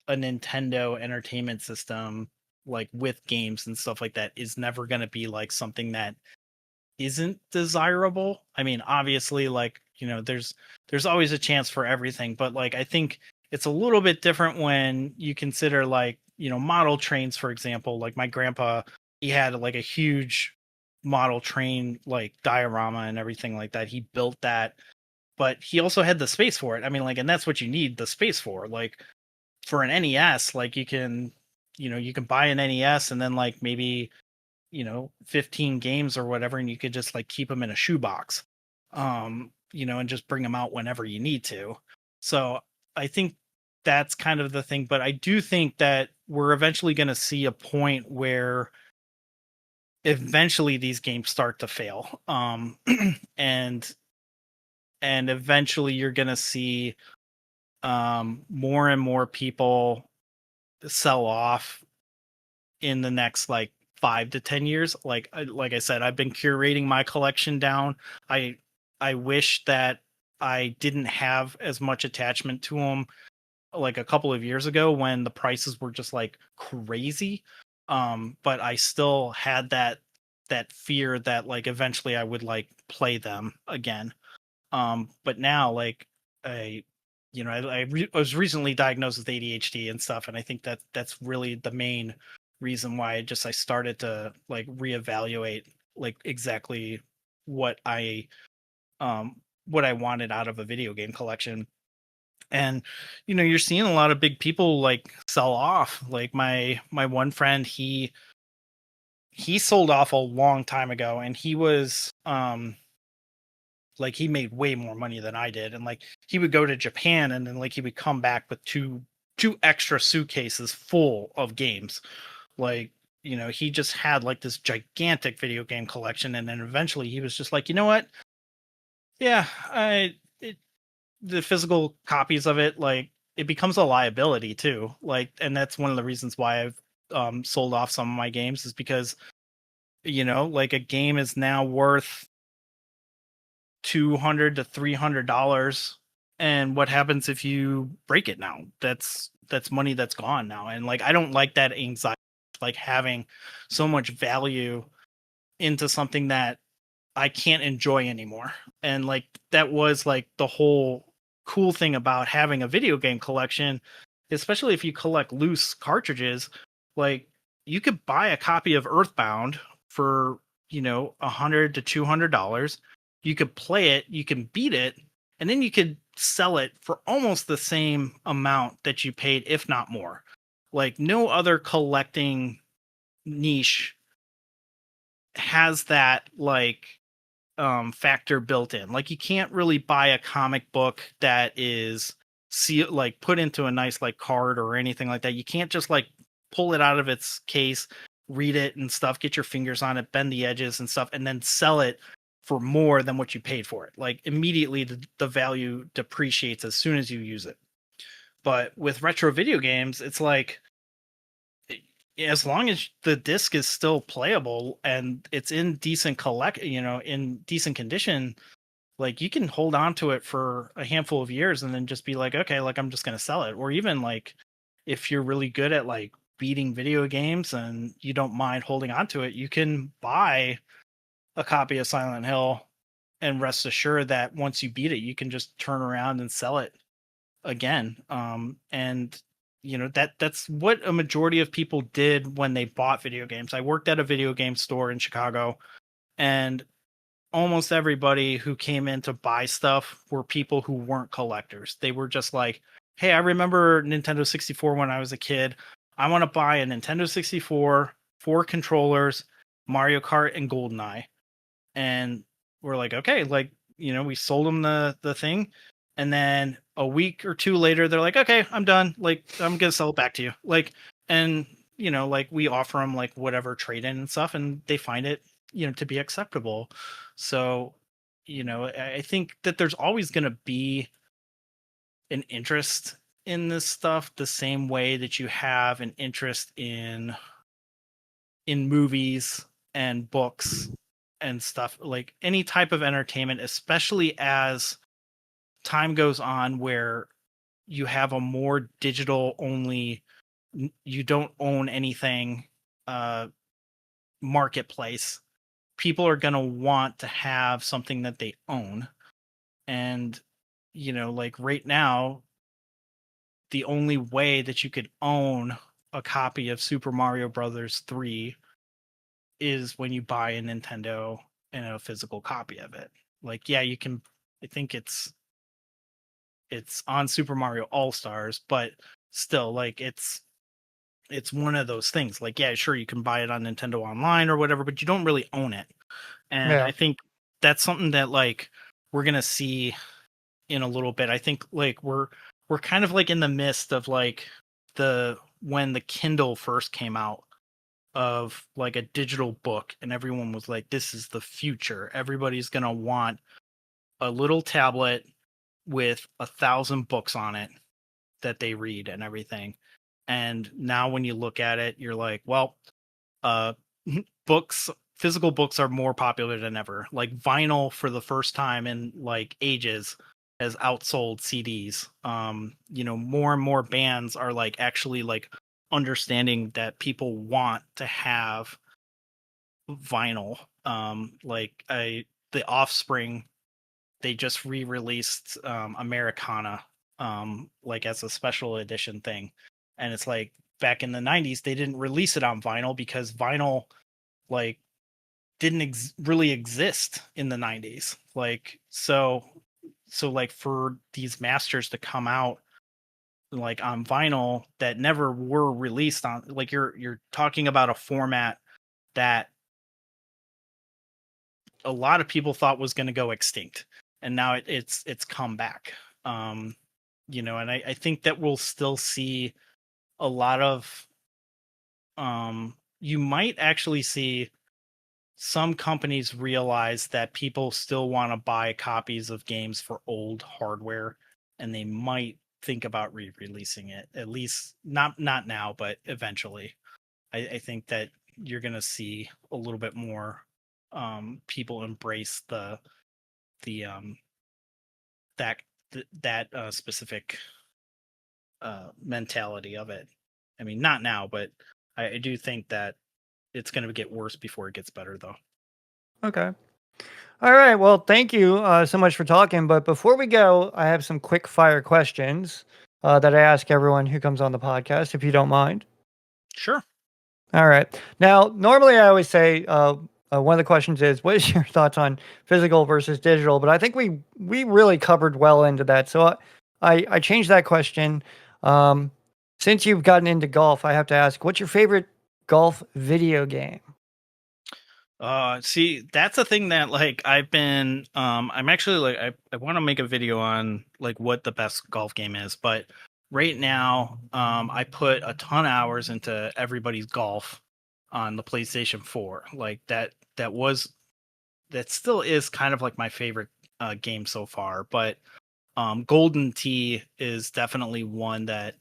a Nintendo entertainment system like with games and stuff like that is never going to be like something that isn't desirable. I mean, obviously like, there's always a chance for everything, but like I think it's a little bit different when you consider like, model trains, for example. Like my grandpa, he had like a huge model train like diorama and everything like that. He built that, but he also had the space for it. I mean, like, and that's what you need the space for. Like for an NES, like you can buy an NES and then like maybe 15 games or whatever, and you could just like keep them in a shoebox, and just bring them out whenever you need to. So I think that's kind of the thing, but I do think that we're eventually going to see a point where eventually these games start to fail, and eventually you're going to see more and more people sell off in the next like 5 to 10 years. Like I said, I've been curating my collection down. I wish that I didn't have as much attachment to them like a couple of years ago when the prices were just like crazy. But I still had that fear that like eventually I would like play them again. But now like I I was recently diagnosed with ADHD and stuff, and I think that that's really the main reason why I started to like reevaluate like exactly what I what I wanted out of a video game collection. And you're seeing a lot of big people like sell off. Like my one friend, he sold off a long time ago, and he was like he made way more money than I did, and like he would go to Japan and then like he would come back with two extra suitcases full of games. Like, he just had like this gigantic video game collection, and then eventually he was just like, you know what? Yeah, the physical copies of it, like it becomes a liability too. Like, and that's one of the reasons why I've sold off some of my games, is because like a game is now worth $200 to $300, and what happens if you break it now? That's money that's gone now, and like I don't like that anxiety, like having so much value into something that I can't enjoy anymore. And like that was like the whole cool thing about having a video game collection, especially if you collect loose cartridges. Like you could buy a copy of Earthbound for, $100 to $200. You could play it, you can beat it, and then you could sell it for almost the same amount that you paid, if not more. Like no other collecting niche has that like factor built in. Like you can't really buy a comic book that is like put into a nice like card or anything like that. You can't just like pull it out of its case, read it and stuff, get your fingers on it, bend the edges and stuff, and then sell it for more than what you paid for it. Like immediately the value depreciates as soon as you use it. But with retro video games, it's like as long as the disc is still playable and it's in decent in decent condition, like you can hold on to it for a handful of years and then just be like, okay, like I'm just going to sell it. Or even like if you're really good at like beating video games and you don't mind holding on to it, you can buy a copy of Silent Hill and rest assured that once you beat it, you can just turn around and sell it again. And that's what a majority of people did when they bought video games. I worked at a video game store in Chicago, and almost everybody who came in to buy stuff were people who weren't collectors. They were just like, hey, I remember Nintendo 64 when I was a kid. I want to buy a Nintendo 64, 4 controllers, Mario Kart, and GoldenEye. And we're like, okay, like, we sold them the thing. And then a week or two later, they're like, okay, I'm done. Like, I'm going to sell it back to you. Like, and, like we offer them like whatever trade in and stuff, and they find it, to be acceptable. So, I think that there's always going to be an interest in this stuff the same way that you have an interest in movies and books and stuff, like any type of entertainment, especially as time goes on where you have a more digital only, you don't own anything, marketplace. People are going to want to have something that they own. And like right now, the only way that you could own a copy of Super Mario Brothers 3 is when you buy a Nintendo and a physical copy of it. Like, yeah, you can, I think it's on Super Mario All-Stars, but still, like it's one of those things. Like, yeah, sure, you can buy it on Nintendo Online or whatever, but you don't really own it. And Yeah. I think that's something that like we're gonna see in a little bit. I think like we're kind of like in the midst of like when the Kindle first came out, of like a digital book, and everyone was like, this is the future. Everybody's gonna want a little tablet with 1,000 books on it that they read and everything. And now when you look at it, you're like, well, uh books, physical books are more popular than ever. Like vinyl for the first time in like ages has outsold CDs. More and more bands are like actually like understanding that people want to have vinyl. The Offspring, they just re-released Americana, like as a special edition thing. And it's like back in the 90s they didn't release it on vinyl because vinyl like didn't really exist in the 90s. Like so like for these masters to come out like on vinyl that never were released on, like you're talking about a format that a lot of people thought was going to go extinct, and now it's come back. And I think that we'll still see a lot of you might actually see some companies realize that people still want to buy copies of games for old hardware, and they might think about re-releasing it, at least not now, but eventually. I think that you're going to see a little bit more people embrace the that specific mentality of it. I mean, not now, but I do think that it's going to get worse before it gets better, though. Okay. All right. Well, thank you so much for talking. But before we go, I have some quick fire questions that I ask everyone who comes on the podcast, if you don't mind. Sure. All right. Now, normally I always say one of the questions is, "What is your thoughts on physical versus digital?" But I think we really covered well into that. So I changed that question. Um, since you've gotten into golf, I have to ask, what's your favorite golf video game? See, that's a thing that like I'm actually like I want to make a video on like what the best golf game is, but right now I put a ton of hours into everybody's golf on the PlayStation 4. Like that still is kind of like my favorite game so far, but Golden Tee is definitely one that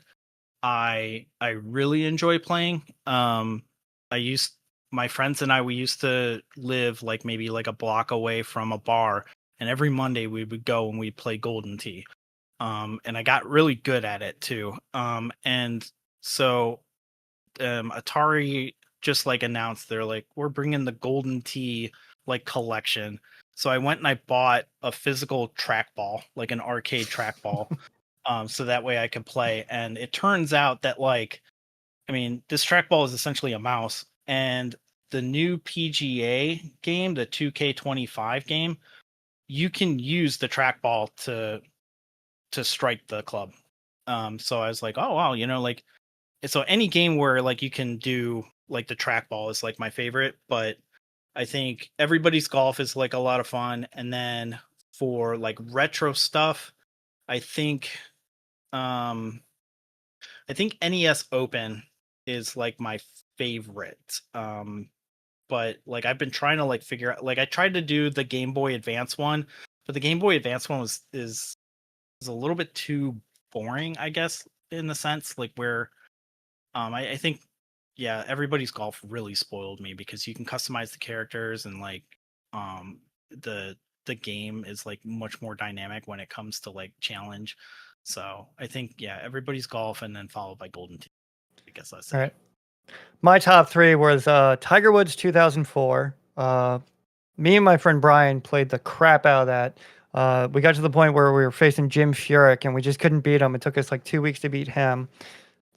I really enjoy playing. I used My friends and I, we used to live like maybe like a block away from a bar, and every Monday we would go and we'd play Golden Tee. And I got really good at it too. And so Atari just like announced they're like, we're bringing the Golden Tee like collection. So I went and I bought a physical trackball, like an arcade trackball, so that way I could play. And it turns out that like, I mean, this trackball is essentially a mouse, and the new PGA game, the 2K25 game, you can use the trackball to strike the club. So I was like, oh wow, like so any game where like you can do like the trackball is like my favorite, but I think everybody's golf is like a lot of fun. And then for like retro stuff, I think um I think NES Open is like my favorite. But like I've been trying to like figure out, like I tried to do the Game Boy Advance one, but the Game Boy Advance one is a little bit too boring, I guess, in the sense like where I think yeah, everybody's golf really spoiled me because you can customize the characters, and like um the the game is like much more dynamic when it comes to like challenge. So I think yeah, everybody's golf and then followed by Golden Tee. I guess I All say. right. My top three was Tiger Woods 2004. Me and my friend Brian played the crap out of that. We got to the point where we were facing Jim Furyk and we just couldn't beat him. It took us like 2 weeks to beat him.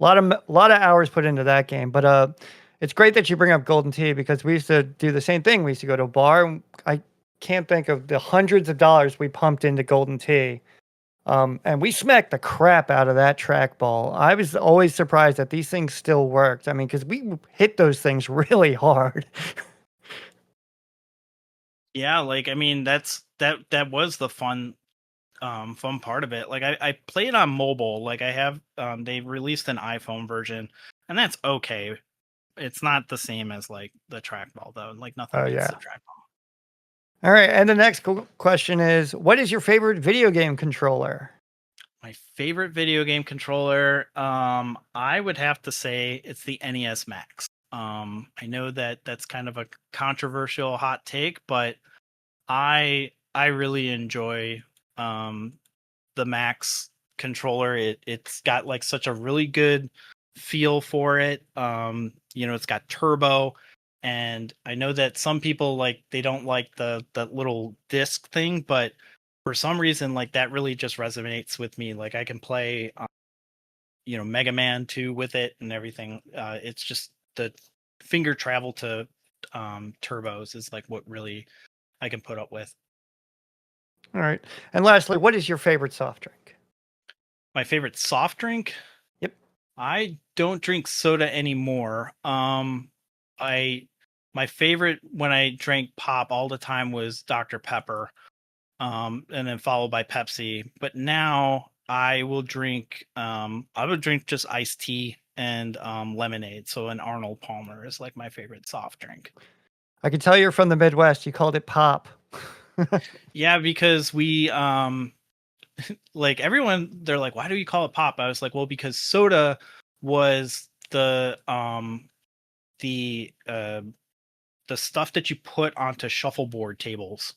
A lot of hours put into that game. But it's great that you bring up Golden Tee because we used to do the same thing. We used to go to a bar. And I can't think of the hundreds of dollars we pumped into Golden Tee. And we smacked the crap out of that trackball. I was always surprised that these things still worked. I mean, because we hit those things really hard. Yeah, like I mean that was the fun part of it. Like I played on mobile. Like I have they released an iPhone version, and that's okay. It's not the same as like the trackball though. Like nothing Oh beats yeah. the trackball. All right. And the next question is, what is your favorite video game controller? My favorite video game controller, I would have to say it's the NES Max. I know that that's kind of a controversial hot take, but I really enjoy um the Max controller. It's got like such a really good feel for it. It's got turbo, and I know that some people like they don't like the little disc thing, but for some reason like that really just resonates with me. Like I can play Mega Man 2 with it and everything. It's just the finger travel to turbos is like what really I can put up with. All right. And lastly, what is your favorite soft drink? My favorite soft drink, Yep. I don't drink soda anymore. I My favorite when I drank pop all the time was Dr. Pepper, and then followed by Pepsi. But now I would drink just iced tea and lemonade. So an Arnold Palmer is like my favorite soft drink. I can tell you're from the Midwest. You called it pop. Yeah, because we like everyone they're like, why do you call it pop? I was like, well, because soda was the the stuff that you put onto shuffleboard tables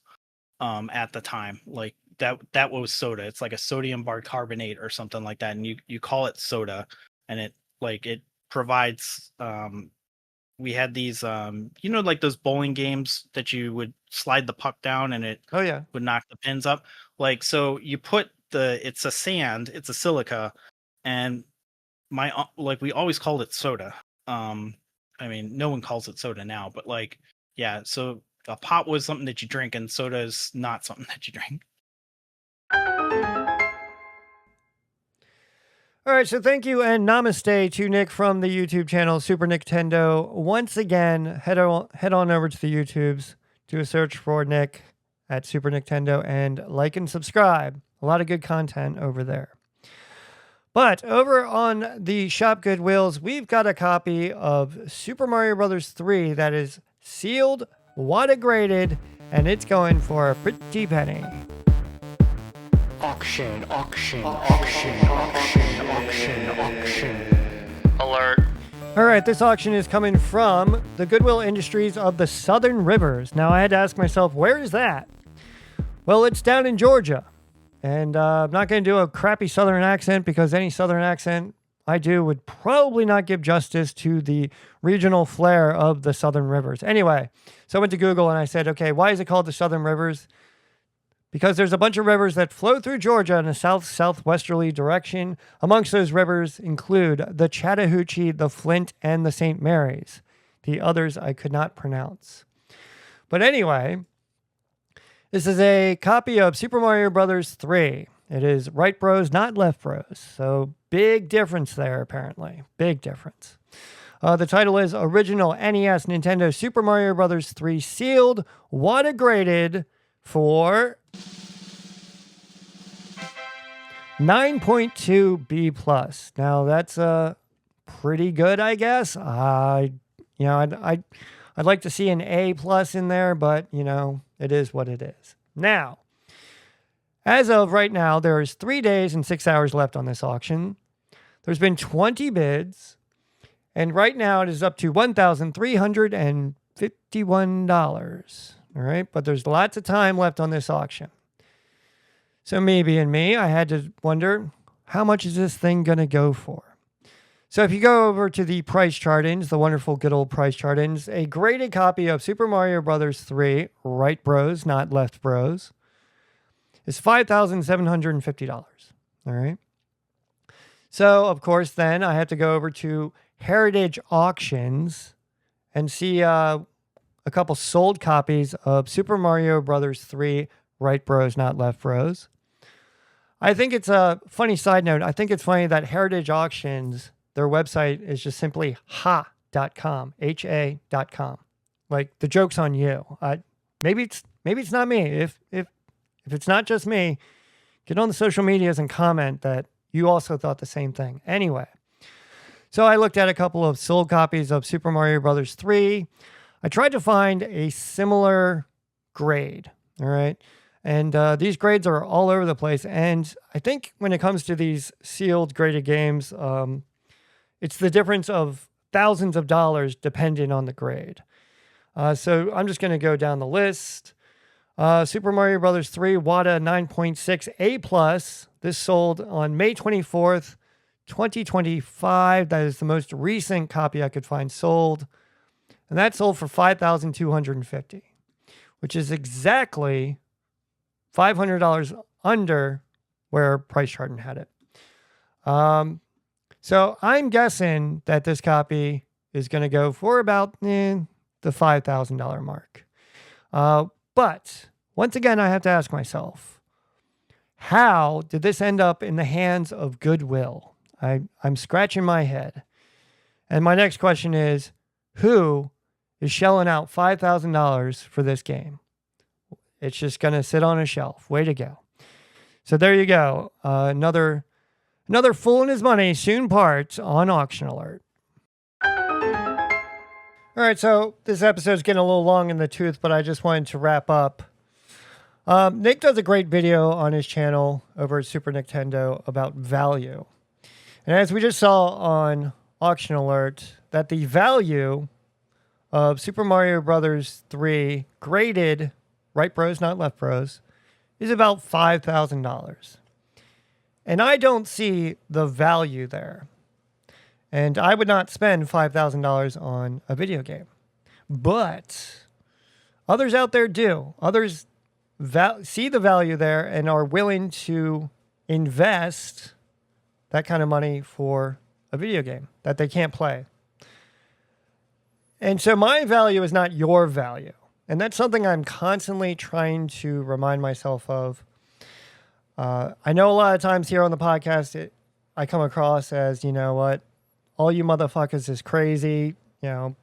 at the time. Like that was soda. It's like a sodium bicarbonate or something like that, and you call it soda, and it provides we had these like those bowling games that you would slide the puck down and it Oh yeah. would knock the pins up. Like, so you put it's a sand, it's a silica, and like we always called it soda. I mean, no one calls it soda now, but like, yeah, so a pop was something that you drink and soda is not something that you drink. All right, so thank you and namaste to Nick from the YouTube channel Super Nicktendo. Once again, head on over to the YouTubes, do a search for Nick at Super Nicktendo, and like and subscribe. A lot of good content over there. But over on the Shop Goodwills, we've got a copy of Super Mario Bros. 3 that is sealed, WATA graded, and it's going for a pretty penny. Auction, auction, auction, auction, auction, auction. Alert. All right, this auction is coming from the Goodwill Industries of the Southern Rivers. Now, I had to ask myself, where is that? Well, it's down in Georgia. And I'm not going to do a crappy Southern accent because any Southern accent I do would probably not give justice to the regional flair of the Southern Rivers. Anyway, so I went to Google and I said, okay, why is it called the Southern Rivers? Because there's a bunch of rivers that flow through Georgia in a south-southwesterly direction. Amongst those rivers include the Chattahoochee, the Flint, and the St. Mary's. The others I could not pronounce. But anyway, this is a copy of Super Mario Bros. 3. It is right bros, not left bros. So big difference there, apparently. Big difference. The title is Original NES Nintendo Super Mario Bros. 3 Sealed, WATA graded for 9.2 B+. Now that's pretty good, I guess. I'd like to see an A+ in there, but it is what it is. Now, as of right now, there's 3 days and 6 hours left on this auction. There's been 20 bids, and right now it is up to $1,351. All right, but there's lots of time left on this auction. So me being me, I had to wonder, how much is this thing going to go for? So if you go over to the price chart-ins, the wonderful good old price chart-ins, a graded copy of Super Mario Bros. 3, right bros, not left bros, is $5,750. All right. So, of course, then I have to go over to Heritage Auctions and see a couple sold copies of Super Mario Bros. 3, right bros, not left bros. I think it's a funny side note. I think it's funny that Heritage Auctions, their website is just simply ha.com, ha.com. Like, the joke's on you. Maybe it's not me. If it's not just me, get on the social medias and comment that you also thought the same thing. Anyway, so I looked at a couple of sold copies of Super Mario Bros. 3. I tried to find a similar grade, all right? And these grades are all over the place. And I think when it comes to these sealed graded games, it's the difference of thousands of dollars depending on the grade. So I'm just going to go down the list. Super Mario Bros. 3, WATA 9.6 A+. This sold on May 24th, 2025. That is the most recent copy I could find sold. And that sold for $5,250, which is exactly $500 under where Price Chart had it. So I'm guessing that this copy is going to go for about the $5,000 mark. But once again, I have to ask myself, how did this end up in the hands of Goodwill? I'm scratching my head. And my next question is, who is shelling out $5,000 for this game? It's just going to sit on a shelf. Way to go. So there you go. Another fool and his money soon parts on Auction Alert. All right, so this episode's getting a little long in the tooth, but I just wanted to wrap up. Nick does a great video on his channel over at Super Nicktendo about value. And as we just saw on Auction Alert, that the value of Super Mario Bros. 3 graded, right bros, not left bros, is about $5,000. And I don't see the value there. And I would not spend $5,000 on a video game. But others out there do. Others see the value there and are willing to invest that kind of money for a video game that they can't play. And so my value is not your value. And that's something I'm constantly trying to remind myself of. I know a lot of times here on the podcast, I come across as, you know what, all you motherfuckers is crazy, you know.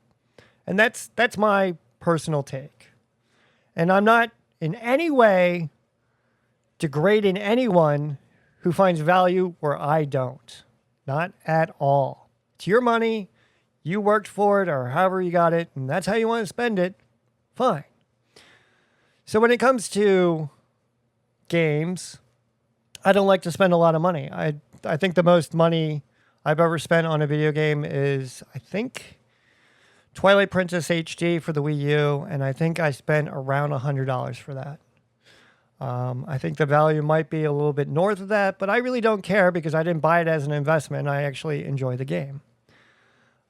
And that's my personal take. And I'm not in any way degrading anyone who finds value where I don't. Not at all. It's your money. You worked for it or however you got it, and that's how you want to spend it. Fine. So when it comes to games, I don't like to spend a lot of money. I think the most money I've ever spent on a video game is, I think, Twilight Princess HD for the Wii U, and I think I spent around $100 for that. I think the value might be a little bit north of that, but I really don't care because I didn't buy it as an investment. I actually enjoy the game.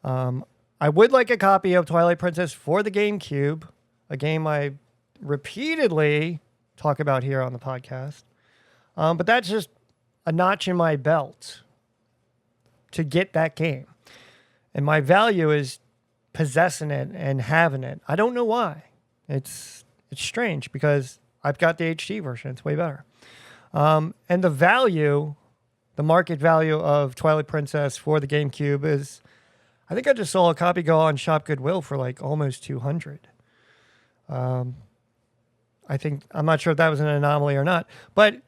I would like a copy of Twilight Princess for the GameCube, a game I repeatedly talk about here on the podcast. But that's just a notch in my belt to get that game. And my value is possessing it and having it. I don't know why. It's strange because I've got the HD version. It's way better. And the value, the market value of Twilight Princess for the GameCube is, I think I just saw a copy go on ShopGoodwill for like almost $200. I'm not sure if that was an anomaly or not, but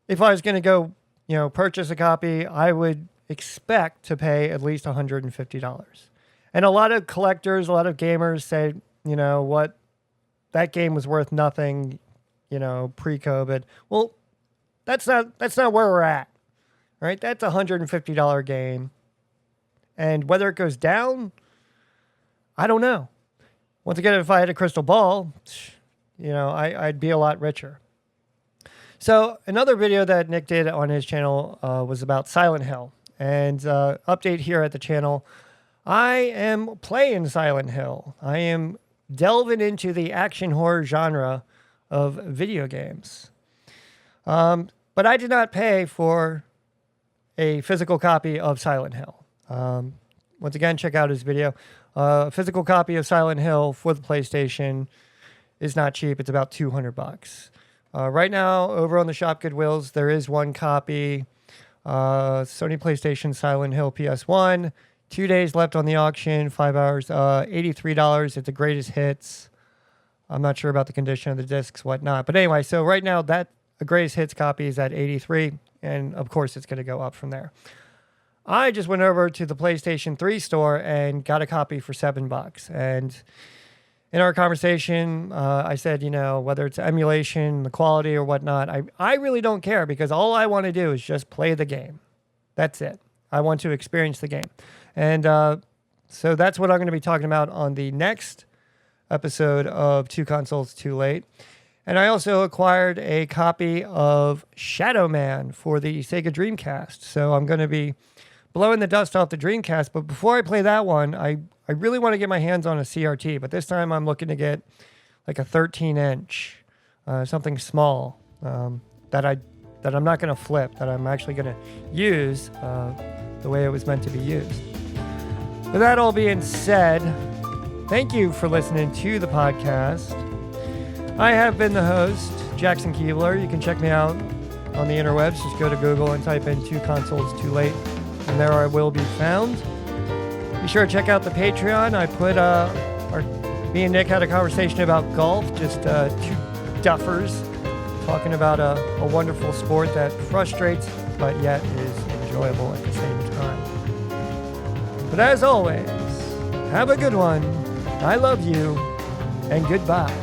if I was going to go, purchase a copy, I would expect to pay at least $150. And a lot of collectors, a lot of gamers say, you know what, that game was worth nothing, pre-COVID. Well, that's not where we're at, right? That's a $150 game. And whether it goes down, I don't know. Once again, if I had a crystal ball, I'd be a lot richer. So another video that Nick did on his channel was about Silent Hill. And update here at the channel, I am playing Silent Hill. I am delving into the action horror genre of video games. But I did not pay for a physical copy of Silent Hill. Once again, check out his video. A physical copy of Silent Hill for the PlayStation is not cheap. It's about $200. Right now, over on the ShopGoodwills, there is one copy. Sony PlayStation Silent Hill PS1. 2 days left on the auction, 5 hours, $83. It's the greatest hits. I'm not sure about the condition of the discs, whatnot. But anyway, so right now, that a greatest hits copy is at $83. And of course, it's going to go up from there. I just went over to the PlayStation 3 store and got a copy for $7. And in our conversation, I said, whether it's emulation, the quality or whatnot, I really don't care because all I want to do is just play the game. That's it. I want to experience the game. And so that's what I'm going to be talking about on the next episode of Two Consoles Too Late. And I also acquired a copy of Shadow Man for the Sega Dreamcast. So I'm going to be blowing the dust off the Dreamcast. But before I play that one, I really want to get my hands on a CRT. But this time I'm looking to get like a 13-inch, something small that I'm not going to flip, that I'm actually going to use the way it was meant to be used. With that all being said, thank you for listening to the podcast. I have been the host, Jackson Keebler. You can check me out on the interwebs. Just go to Google and type in Two Consoles Too Late, and there I will be found. Be sure to check out the Patreon. I put me and Nick had a conversation about golf, just two duffers talking about a wonderful sport that frustrates, but yet is enjoyable at the same time. But as always, have a good one. I love you, and goodbye.